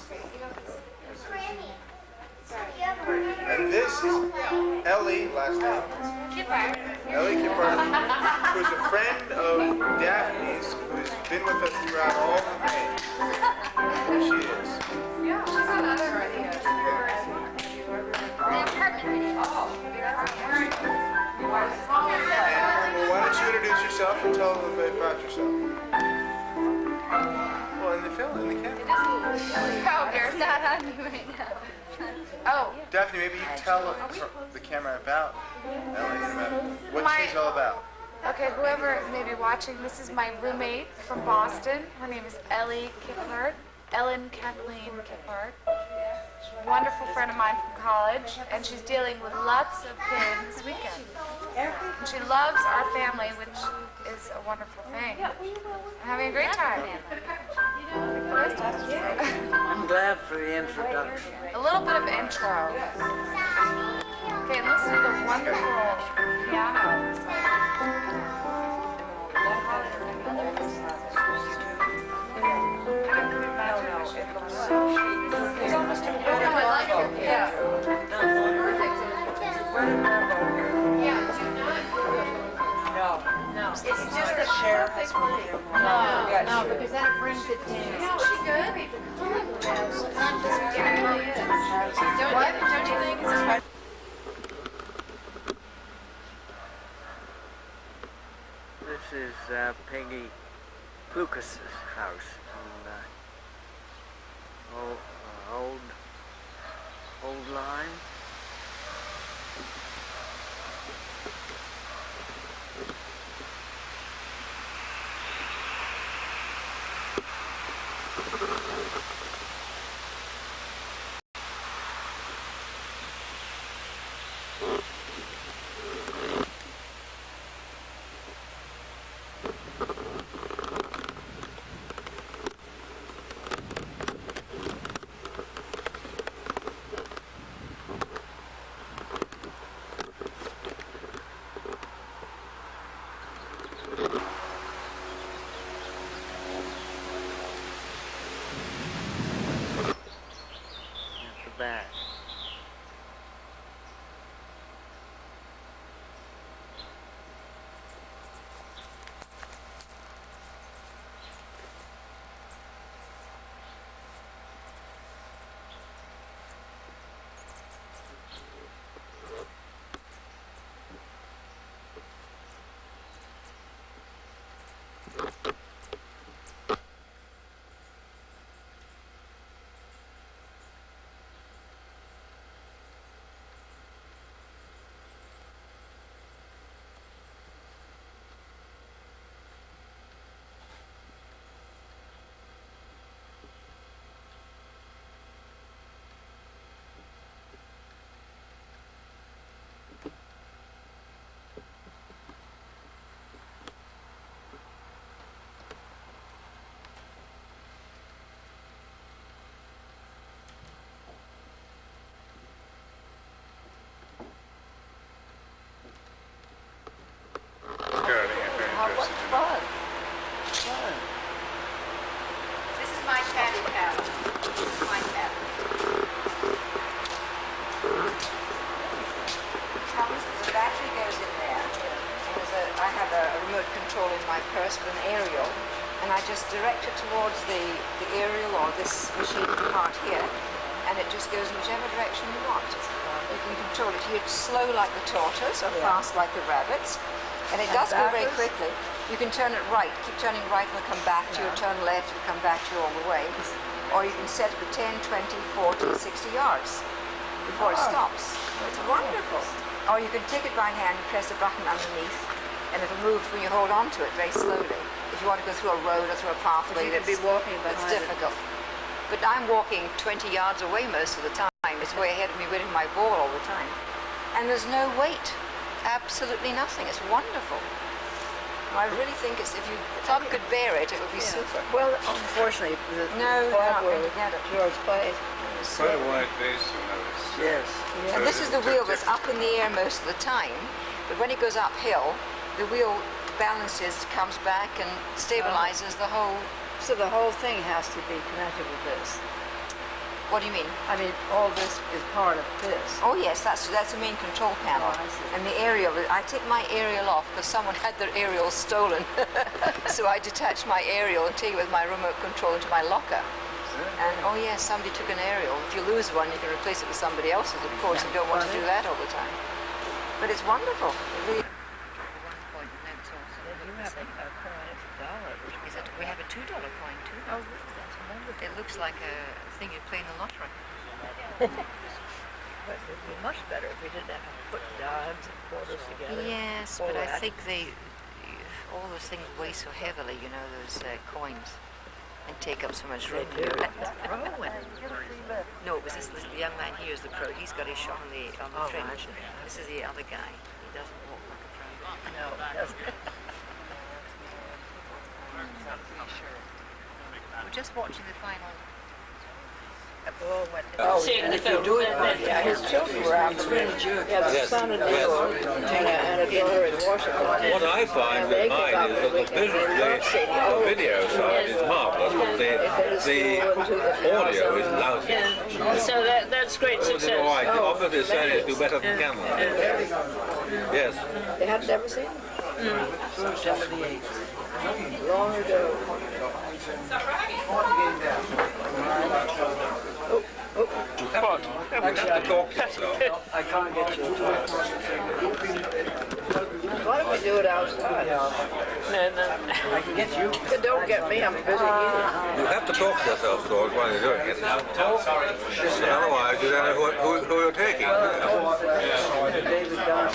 And this is Ellie, last name. Ellie Kippard, who's a friend of Daphne's, who's been with us throughout all the games. There she is. Yeah, she's on other videos. The apartment video. And why don't you introduce yourself and tell a little bit about yourself? Well, in the film, in the camera. Oh, there's that on you right now. Oh. Daphne, maybe you tell the camera about Ellie and about what she's all about. Okay, whoever may be watching, this is my roommate from Boston. Her name is Ellie Kippard. Ellen Kathleen Kippard. Wonderful friend of mine from college, and she's dealing with lots of pain this weekend. And she loves our family, which is a wonderful thing. I'm having a great time. I'm glad for the introduction. A little bit of intro. Okay, and listen to the wonderful piano. It's almost a yeah. No. It's just a share. No, because that brings it down. Isn't she good? She really is. Don't you think? It's This is Peggy Lucas's house in old line. Back. This is my caddy paddle. My paddle. Thomas, the battery goes in there. I have a remote control in my purse with an aerial, and I just direct it towards the aerial or this machine part here, and it just goes in whichever direction you want. You can control it. You're slow like the tortoise or fast like the rabbits. And it does go very quickly. You can turn it right. Keep turning right and it'll come back to you. Turn left, it'll come back to you all the way. Or you can set it for 10, 20, 40, 60 yards before it stops. It's wonderful. Or you can take it by hand and press a button underneath, and it'll move when you hold on to it very slowly. If you want to go through a road or through a pathway, You could be walking it's behind it. difficult. But I'm walking 20 yards away most of the time. It's way ahead of me winning my ball all the time. And there's no weight. Absolutely nothing. It's wonderful. I really think it's, if you club could bear it, it would be super. Well, unfortunately, the No, they're not going to get it. George plays. Quite a wide base to notice. Yes. And this is the wheel that's up in the air most of the time, but when it goes uphill, the wheel balances, comes back and stabilizes the whole. So the whole thing has to be connected with this. What do you mean? I mean, all this is part of this. Oh yes, that's the main control panel. Oh, I see. And the aerial, I take my aerial off because someone had their aerial stolen. So I detach my aerial and take it with my remote control into my locker. And oh yes, somebody took an aerial. If you lose one, you can replace it with somebody else's. Of course, you don't want to do that all the time. But it's wonderful. It really. We have a $2 coin too. Oh, that's wonderful. It looks like a thing you play in the lottery. But it would be much better if we didn't have to put dimes and quarters together. Yes, but I think all those things weigh so heavily, you know, those coins, and take up so much room. No, it was this little young man here is the pro. He's got his shot on the fringe. This is the other guy. He doesn't walk like a pro. No, he doesn't. We're just watching the final. And if you do it right, his children were out there. He has a son in New York and a daughter in Washington. What I find with mine is that the video side is marvelous, but the audio is lousy. So that's great success. All right, the opposite side is do better than Cameron. Yes. They have never seen it? September the 8th. Long ago. I can't get you. Why don't we do it outside? No. I can get you. Don't get me, I'm busy eating. You have to talk to yourself, George, while you're doing it. Otherwise, you don't know who you're taking. David Dunn.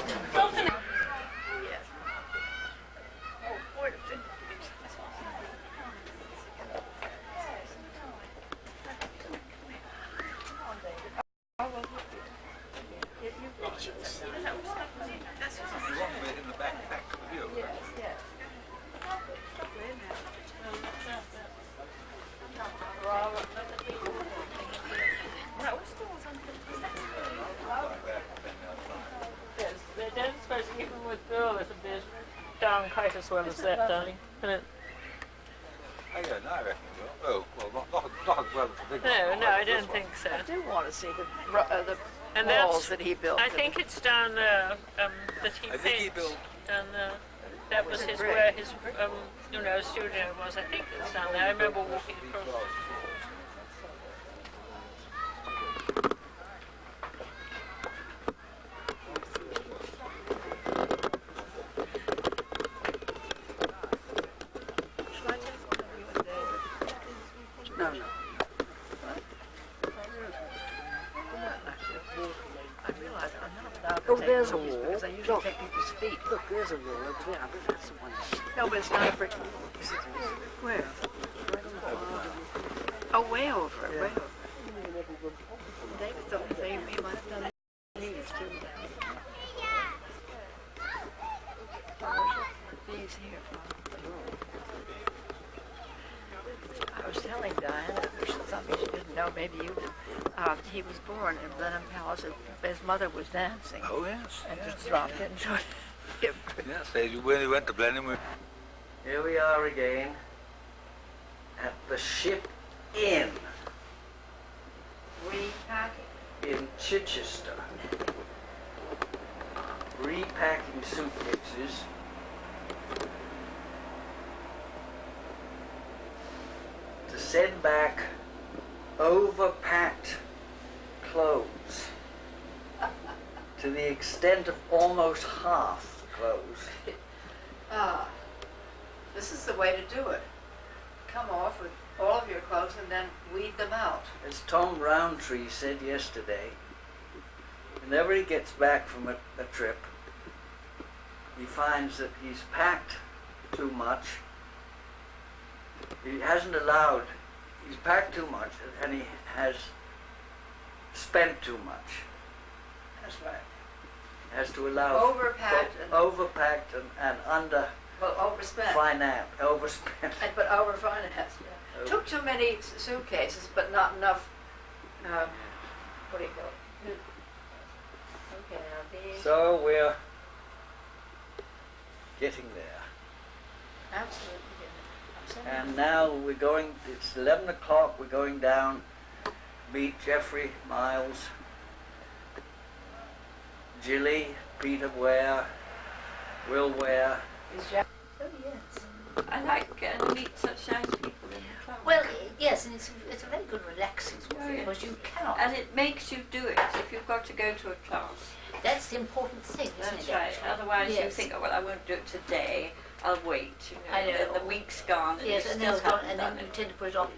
Quite as well as that, darling. Isn't it? I don't know, I reckon you will. Oh, well, not as well as the big one. No, I don't think so. I do want to see the walls that he built. I think it's down there that he I think he built. down there. That was where his studio was. I think it's down there. I remember walking across. Oh, there's a wall. Because I usually take people's feet. Look, there's a wall over there. I bet that's the one. No, but it's not a brick. Where? Oh, way over. Way over. David thought he might have done these too. These here. I was telling Diana something she didn't know, maybe you did. He was born in Blenheim Palace. His mother was dancing. Oh, yes. And just dropped it and showed him. Yes, when he went to Blenheim. Here we are again at the Ship Inn in Chichester, repacking suitcases. To send back overpacked clothes to the extent of almost half the clothes. Ah, this is the way to do it. Come off with all of your clothes and then weed them out. As Tom Roundtree said yesterday, whenever he gets back from a trip, he finds that he's packed too much. He hasn't allowed, he's packed too much, and he has spent too much. That's right. He has to allow Overpacked and under well, overspent. Overspent. But overfinanced. Yeah. Took too many suitcases, but not enough. What do you call it? Okay, now these. So we're getting there. Absolutely. And now we're going, it's 11 o'clock, we're going down, meet Jeffrey Miles, Jilly, Peter Ware, Will Ware. Is Jeff? Oh, yes. I like to meet such nice people in the club. Well, yes, and it's a very good relaxing sort of thing, because you cannot. And it makes you do it if you've got to go to a class. That's the important thing, isn't That's it? right. Actually? Otherwise you Yes. think, oh, well, I won't do it today. I'll wait. You know, I know. And the week's gone and Yes, you and still then, it's gone, haven't and done then you it. tend to put it off,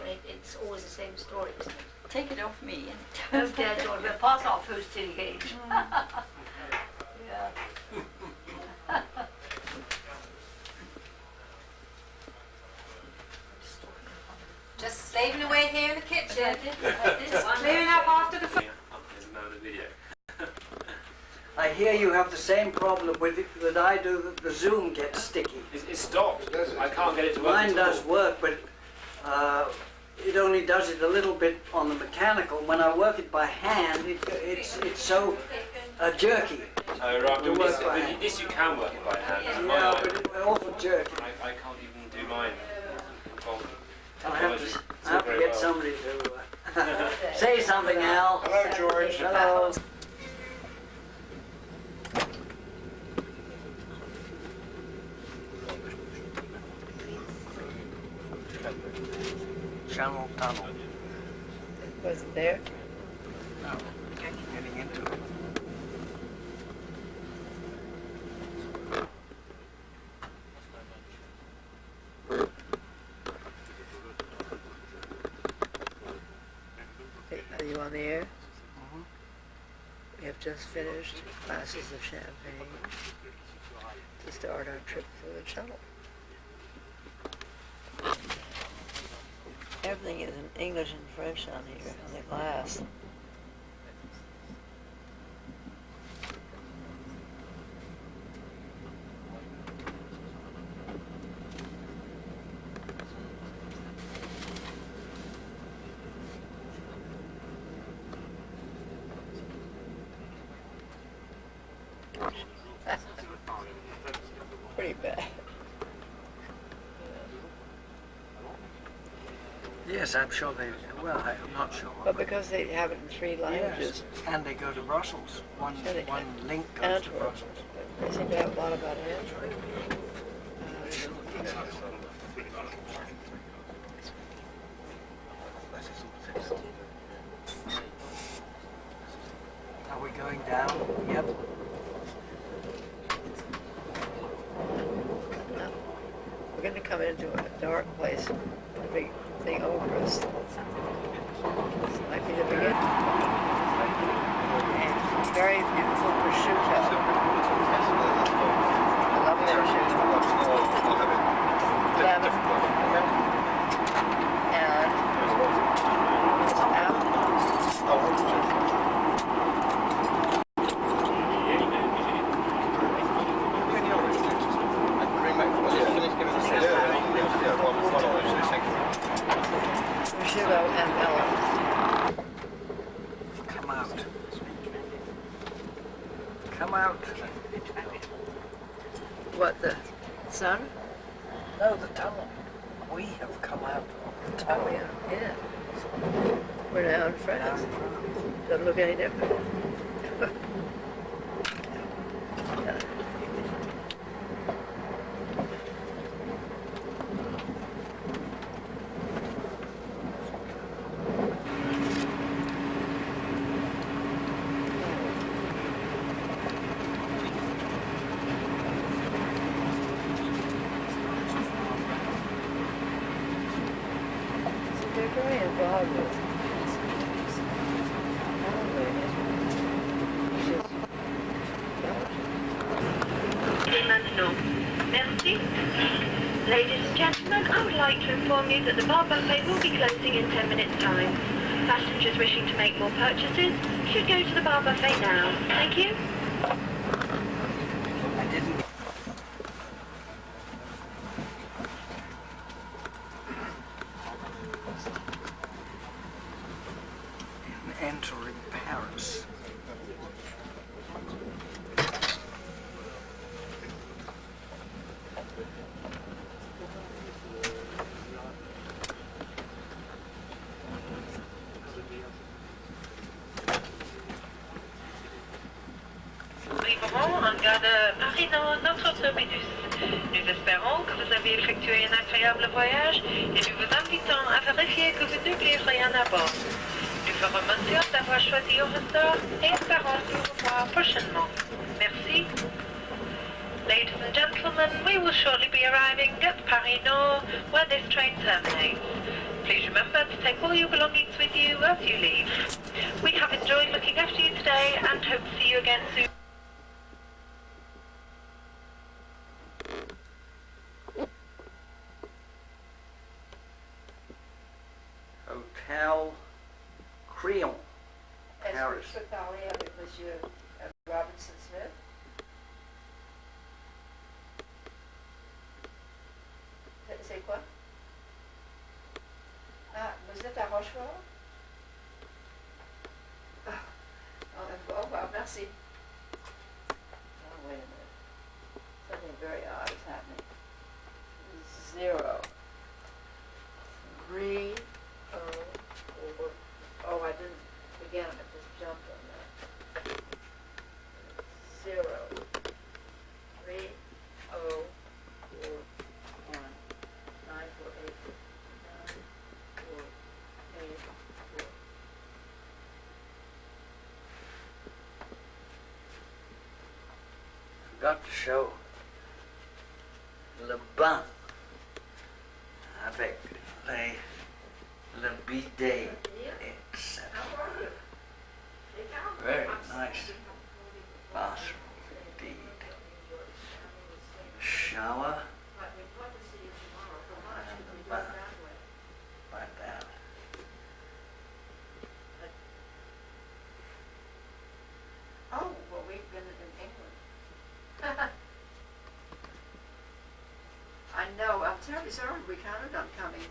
and it's always the same story, isn't it? Take it off me. Oh, dear George, we'll pass off who's to engage. Yeah. Just slaving away here in the kitchen. Just clearing up after the food. I hear you have the same problem with it that I do, that the Zoom gets sticky. It stopped. I can't get it to work. Mine at all. does work, but it only does it a little bit on the mechanical. When I work it by hand, it's so jerky. Oh, right. to Well, work by hand. this you can work it by hand. Yeah, but it's awful jerky. I can't even do mine. I'll have to get somebody to say something, Al. Hello, George. Hello. Channel tunnel. Was it there? No, getting into it. Are you on the air? We have just finished glasses of champagne to start our trip through the channel. Everything is in English and French on here, on the glass. Pretty bad. Yes, I'm sure they, well, I'm not sure. But because they have it in 3 languages. Yes, and they go to Brussels. One link goes to Antwerp. Brussels. They seem to have a lot about Antwerp. Are we going down? Yep. We're going to come into a dark place, a big thing over us. This might be the beginning. And very beautiful prosciutto. I love prosciutto. Lemon. And apple. Prosciutto and melon. Come out. Come out. What, the sun? No, the tunnel. We have come out of the tunnel. Oh, yeah, yeah. We're now in France. Doesn't look any different. Et maintenant. Merci. Ladies and gentlemen, I would like to inform you that the bar buffet will be closing in 10 minutes' time. Passengers wishing to make more purchases should go to the bar buffet now. Thank you. I didn't. Entering Paris. Arriverons en gare de Paris dans notre autobus. Nous espérons que vous avez effectué un agréable voyage et nous vous invitons à vérifier que vous n'oubliez rien à bord. Nous vous remercions d'avoir choisi Eurostar et espérons vous revoir prochainement. Merci. Ladies and gentlemen, we will shortly be arriving at Paris Nord, where this train terminates. Please remember to take all your belongings with you as you leave. We have enjoyed looking after you today and hope to see you again soon. Hotel Crillon, Paris. Est-ce que je peux parler avec Monsieur Robinson Smith? C'est quoi? Ah, vous êtes à Rochefort? Oh, well, merci. Oh, wait a minute. Something very odd is happening. 0, 3, oh, I didn't, again, I just jumped on that. 0, 3, 0, 4, 1, 9, 4, 8, 9, 4, 8, 4. Forgot to show Le Bain avec le bidet, etc. Very nice bathroom indeed. Shower and the bath like that. Oh, well, we've been in England. I know, I'm terribly sorry we counted on coming,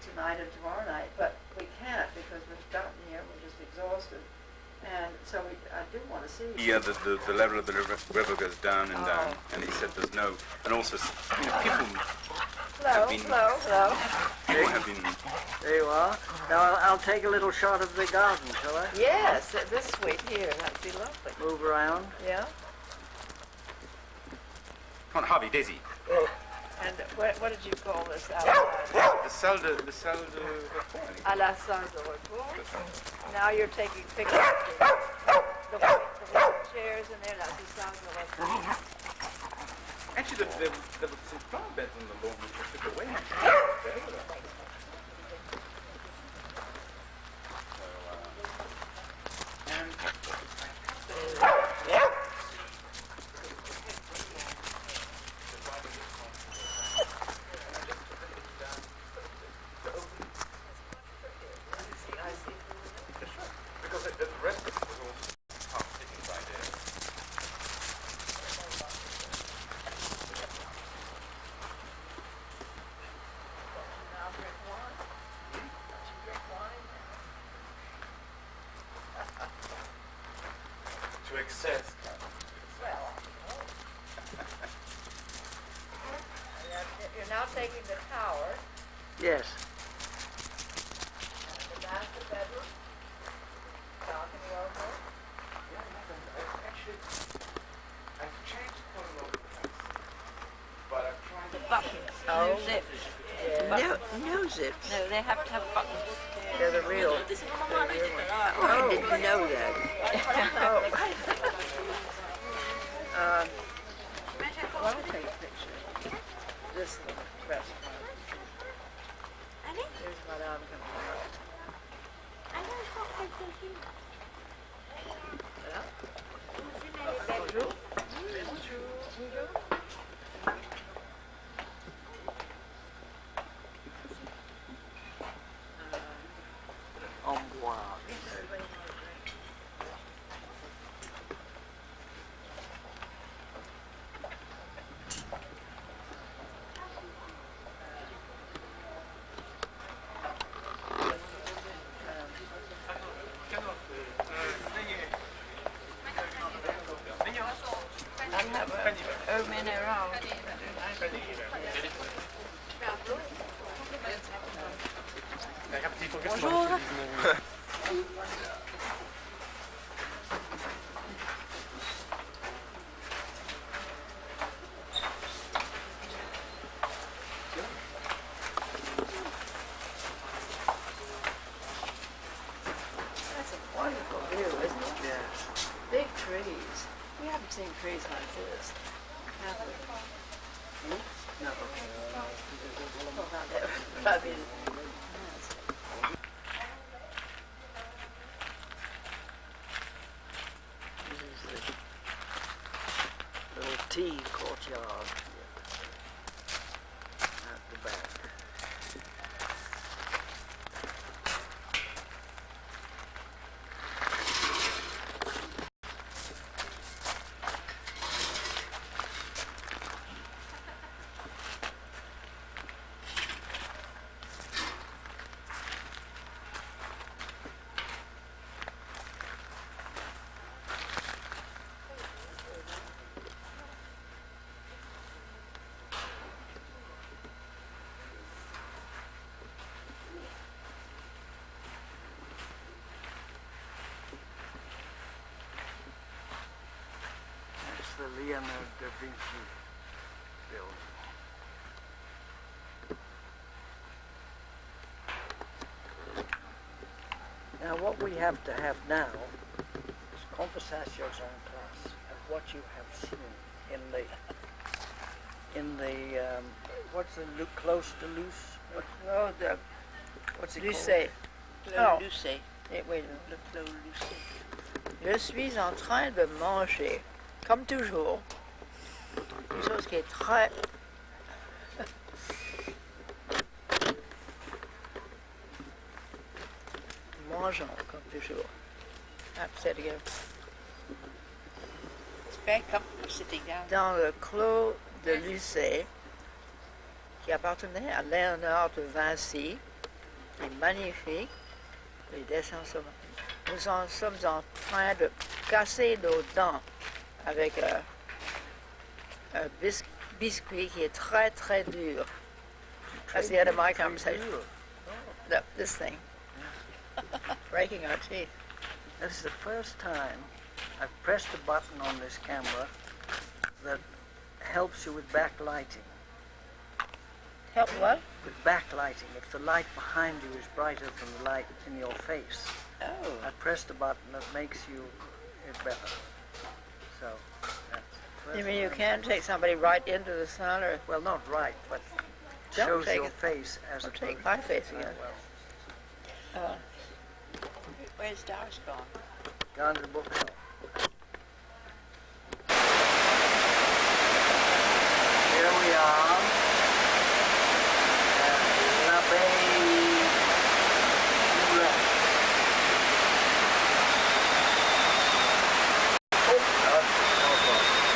tonight and tomorrow night, but we can't because we've gotten here, we're just exhausted. And so I do want to see you. Yeah, the level of the river goes down and down, and he said there's no, and also, people have been, people have been. There you are. Now I'll take a little shot of the garden, shall I? Yes, this suite here, that'd be lovely. Move around. Yeah. Come on, Harvey, Daisy. And what did you call this? The salle de repos. À la salle de repos. Now you're taking pictures of the white chairs in there. That's the salle de repos. Actually, there were some flower beds on the lawn which I took away. To excess. Well, you're now taking the tower. Yes. The master bedroom. Balcony over. Actually, I've changed quite a lot of things, but I've tried The buttons. Oh. No zips. No zips. No, they have to have buttons. They're the real. Oh, I didn't know that. Well, I'll take a picture. This restaurant. Bonjour. That's a wonderful view, isn't it? Yes. Big trees. We haven't seen trees like this, have we? No. Well, not ever. I mean, This is the little tea courtyard at the back. That's the Leonardo da Vinci building. Now what we have to have now is conversations en classe of what you have seen in the what's the close to loose? no, the What's it Lucé. called? Oh. Lucé. Eh, oui, le Clos Lucé. Je suis en train de manger, comme toujours, une chose qui est très... Mangeons, comme toujours. Say it again. It's very comfortable sitting down. Dans le Clos de Lucé, qui appartenait à Léonard de Vinci, est magnifique. Les dessins sont... Nous en sommes en train de casser nos dents avec un biscuit qui est très très dur. That's the end of my conversation. No, this thing. Breaking our teeth. This is the first time I've pressed a button on this camera that helps you with backlighting. Help what? With backlighting. If the light behind you is brighter than the light in your face. Oh. I pressed a button that makes you it better. So that's the first You mean you time. can take somebody right into the sun, or Well, not right, but Don't shows take your it. face as Or opposed take my face to- again. well, Where's Doris gone? gone to the bookshop. Here we are at l'Abbaye Moulin. Oh, no,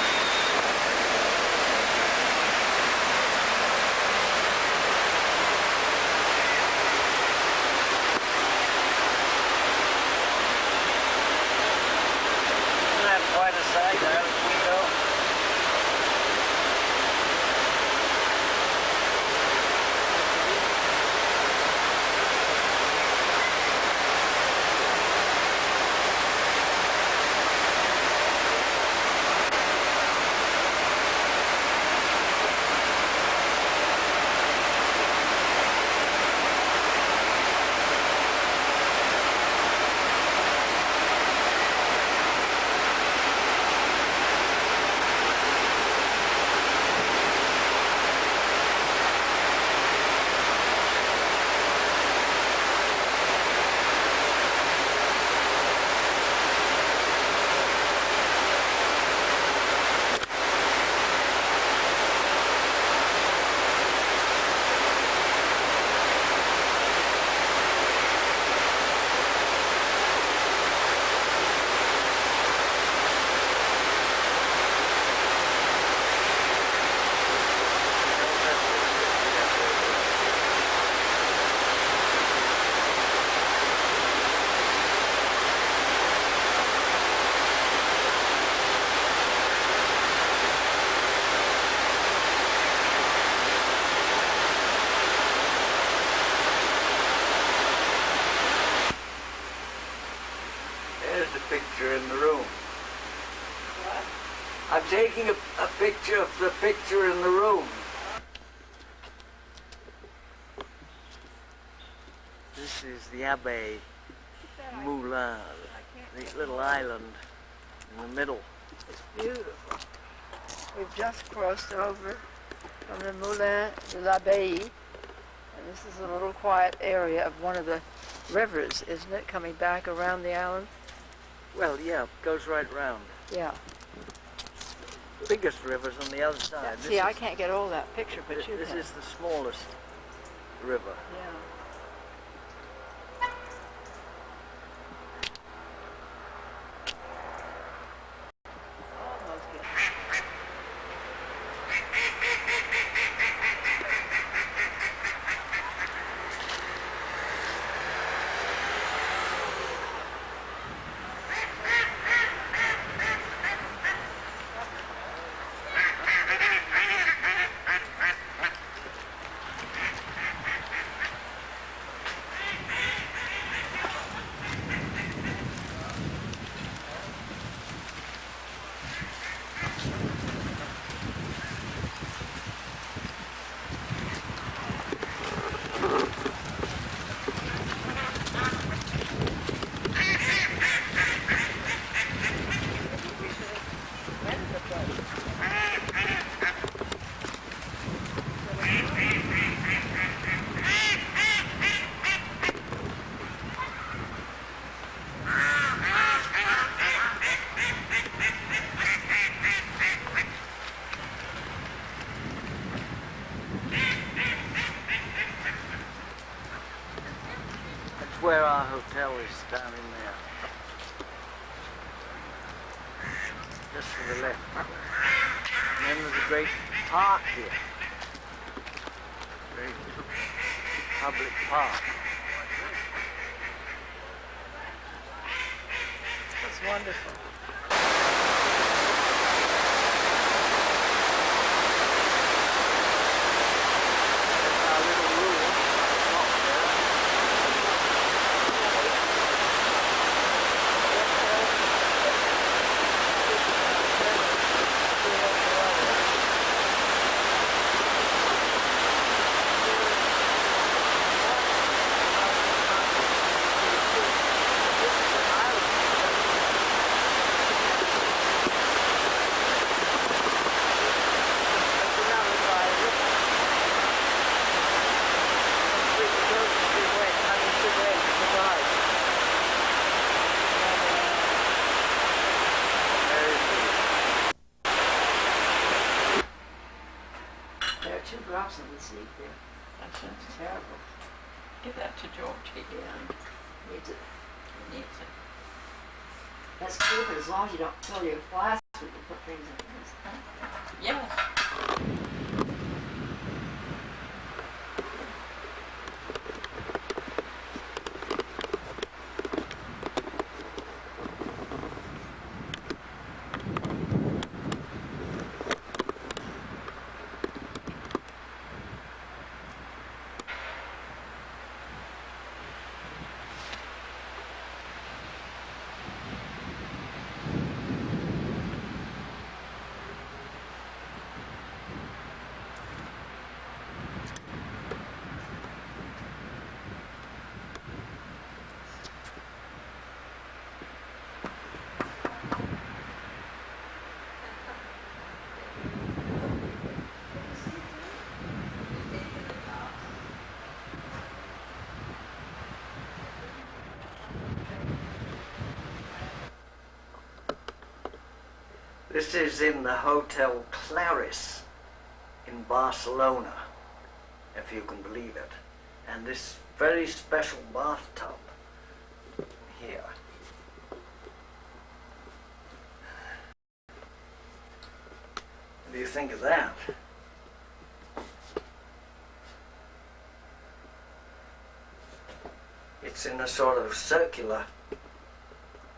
room. I'm taking a picture of the picture in the room. This is the Abbaye Moulin, the little island in the middle. It's beautiful. We've just crossed over from the Moulin de l'Abbaye, and this is a little quiet area of one of the rivers, isn't it, coming back around the island? Well, yeah, it goes right round. Yeah. Biggest river's on the other side. See, I can't get all that picture, but you This can. is the smallest river. Yeah. Where our hotel is, down in there. Just to the left. And then there's a great park here. Great public park. It's wonderful. Drops in the sea there. That sounds terrible. Give that to Georgie. Yeah. Needs it. He needs it. That's cool, but as long as you don't fill your flask, we can put things in this. Yeah. This is in the Hotel Claris in Barcelona, if you can believe it. And this very special bathtub here. What do you think of that? It's in a sort of circular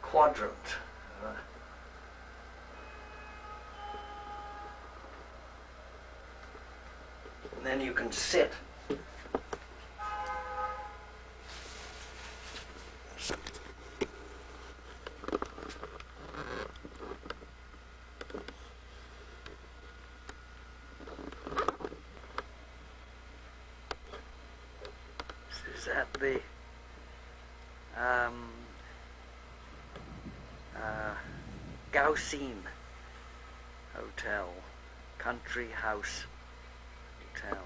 quadrant. And then you can sit. is at the Gaussine Hotel, Country House Hotel.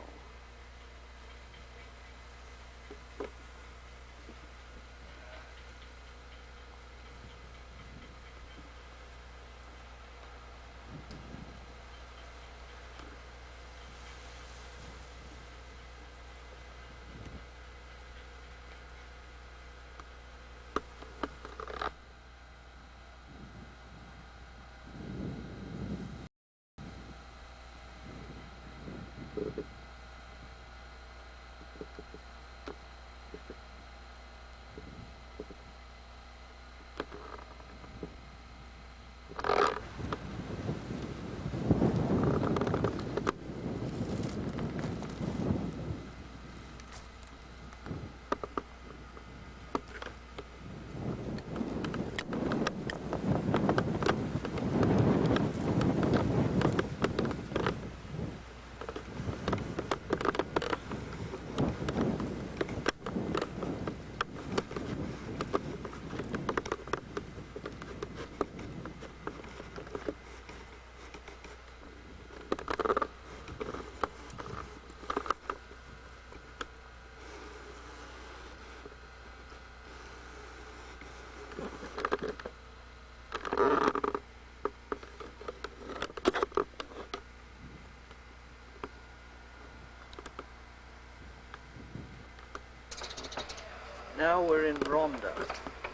Now we're in Ronda.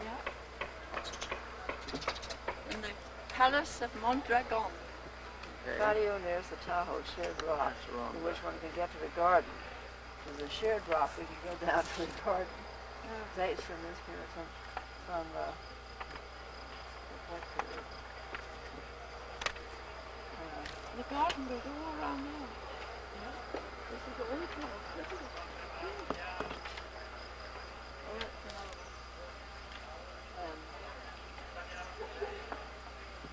Yeah. In the Palace of Mondragon. Okay. Patio nears the Tahoe shared rock, in which one can get to the garden. There's a shared rock, we can go down to the garden. Dates from this period, from what period? The garden goes all around there. Yeah. This is the old house. Look at it.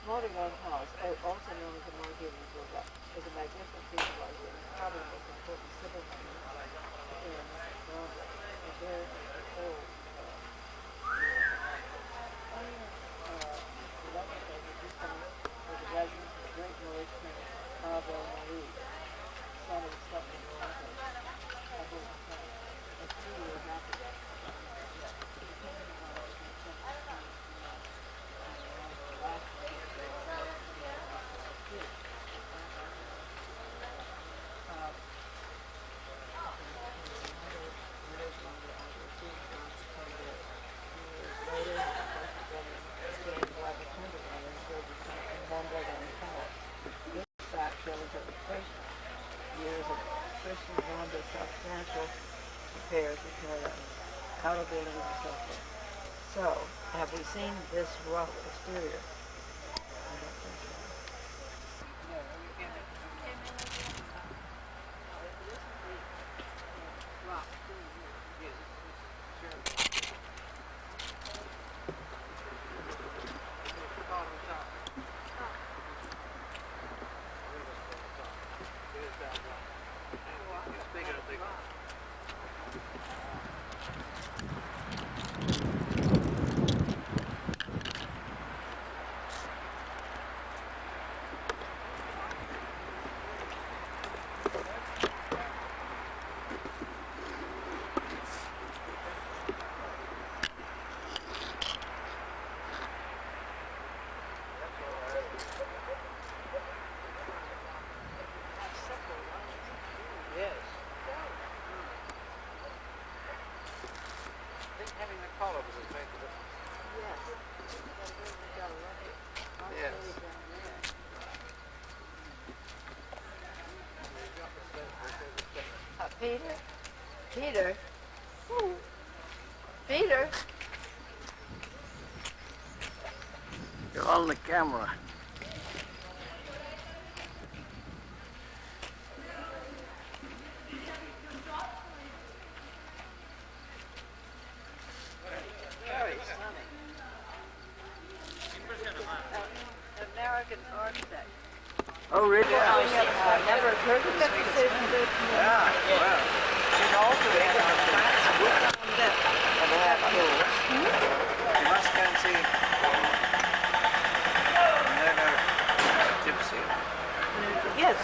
Mondragon House, also known as the Margate Villa, is a magnificent piece of art and probably the most important civil monument in Ronda. A very old was the residence of the great Moorish king, Abel Marie, son of the Sultan of Morocco, Abu Hassan, a few years after that. Years of Christian Ronda substantial repairs were carried out, outer buildings and so forth. So, have we seen this rough exterior? I don't think so. Peter? Peter? Peter? You're on the camera. Very stunning. American architect. Oh, really? Never occurred to me. Yeah, well. And also they have a You must go and see. No, Gypsy. Yes.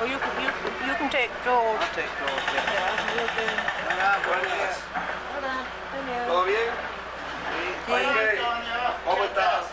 Well, you can take George. I'll take George, yeah. Yeah, we'll do. Hola, buenos días. Hola. Hello. ¿Todo bien? Sí. ¿Cómo estás?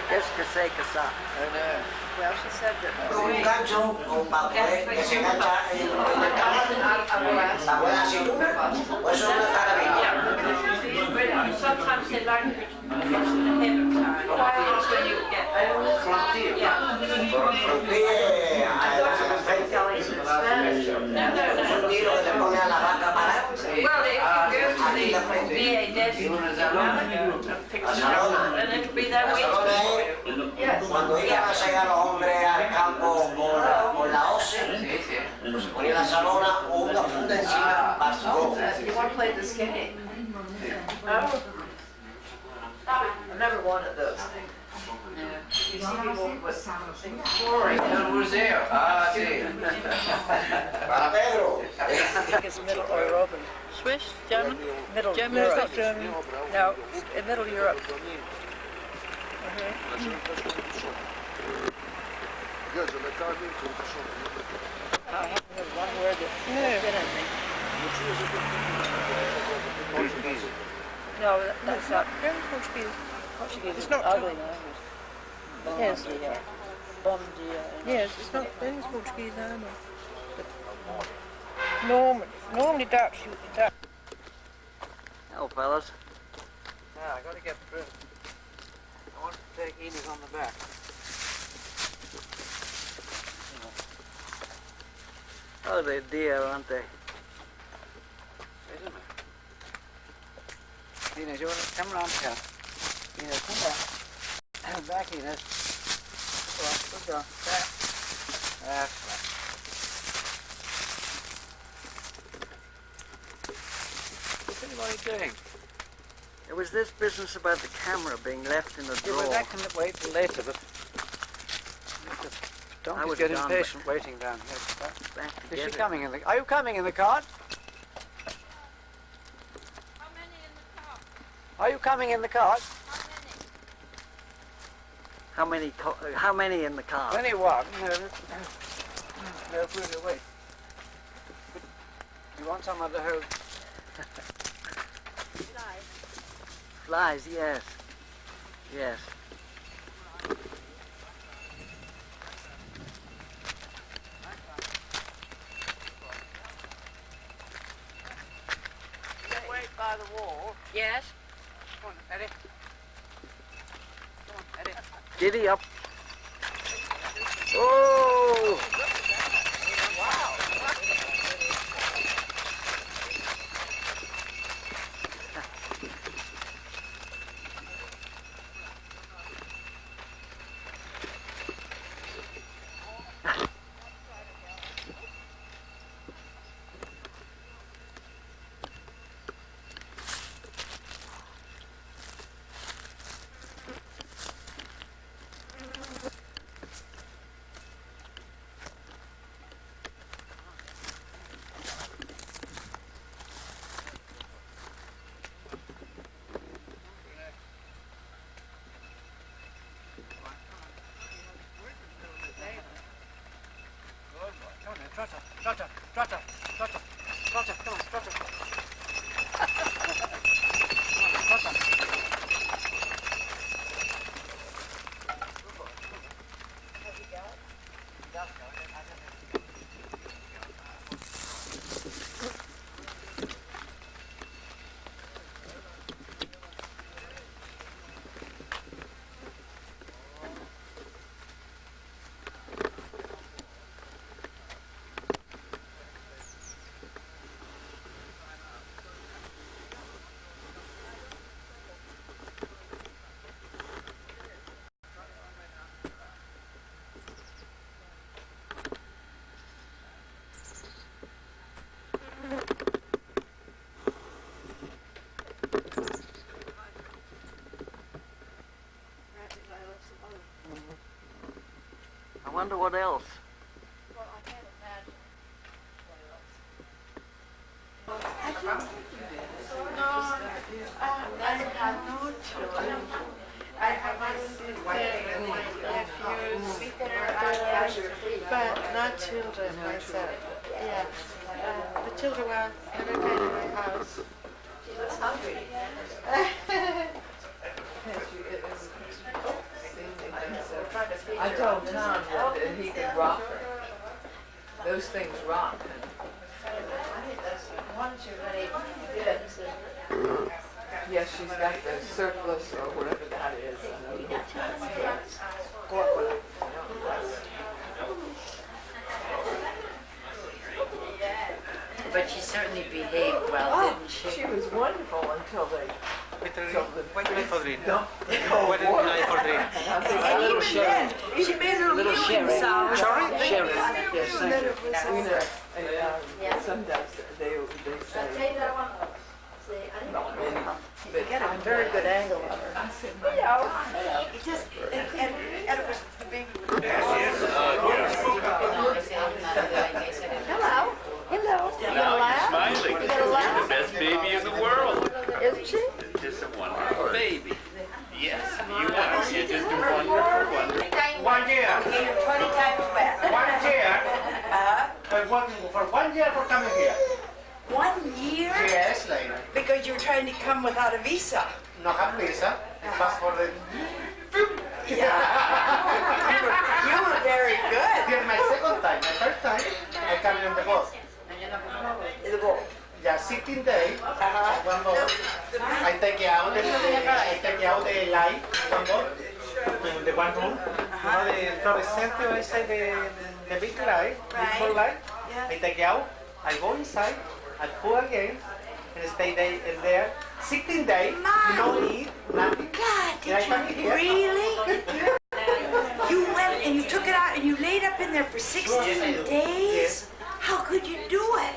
Qu'est-ce que c'est que ça? Well, she said that. Un gancho para poder que se engancha en el canal, la buena cintura, o eso es una carabina. Sometimes they like it ahead of time. When you get Frontier. yeah. Frontier a la frente. Un tiro que le pone a la vaca para. Well, if you go to the VA desk and fix it up, then it'll be that way. Cuando iban a llegar los hombres al campo por la OCE, pues se ponía la salona o una funda encima para su ropa. You want to play this game? Oh. I never wanted those things. You see people with flooring. El museo. Ah, sí. Para Pedro. It's Middle Europe. Swiss, German? Middle Europe. Not German. No, in Middle Europe. I haven't heard one word that said anything. Portuguese. No, that's not. Portuguese. Portuguese is not ugly language. Yes. Bom dia. Yes, it's not. It's Portuguese either. Normally Dutch. Dutch. Hello, fellas. Yeah, I gotta get through. I want to take Enid on the back. Oh, they're dear, aren't they? Isn't it? Inez, you want to come around here? Inez, come back. Back, Inez. Go on, good girl. Back. That's right. What are you doing? It was this business about the camera being left in the drawer. Well, that can wait till later, but donkeys get impatient waiting down here. Is she coming in the? Are you coming in the cart? How many in the car? Are you coming in the cart? How many in the car? Only one. No further wait. You want some of the whole? Flies, yes. Yes. Wait by the wall. Yes. Come on, Eddie. Come on, Eddie. Giddy up. Oh! Wow. wonder what else. I have no children. I have my sister and my nephews, but not children myself. Yeah. The children were never came to my house. She was hungry. I told Tom that he could rock her. Those things rock. I think that's one too many kids. Yes, she's got the surplus or whatever that is. But she certainly behaved well, didn't she? She was wonderful until they. Wait till for drink. Dump Wait till for drink. And even then, she made her little sherry. Sorry? Sherry. Yes, thank you. Some does, they say. Take that one. See, I didn't But get a very good angle of her. Hello. It just, and it was the big. Hello. Hello. You got a laugh? Smiling. You got a laugh? The best baby in the world. Isn't she? Just a wonderful baby. Yes, you are. You're just a wonderful, wonderful. 1 year. 20 times wet. 1 year. I'm working for 1 year for coming here. 1 year? Yes, lady. Because you were trying to come without a visa. No have visa. Passport. Yeah. you were very good. This is my second time. My first time, I come in the boat. In the boat. Yeah, 16 days. One boat. I take you out the light. One boat. To the one room. You know the fluorescent inside the big light, big full light. I take you out. I go inside. I pull again and stay in there 16 days. No eat, nothing. God, And I come did here. you really? You went and you took it out and you laid up in there for 16 days? Yes. How could you do it?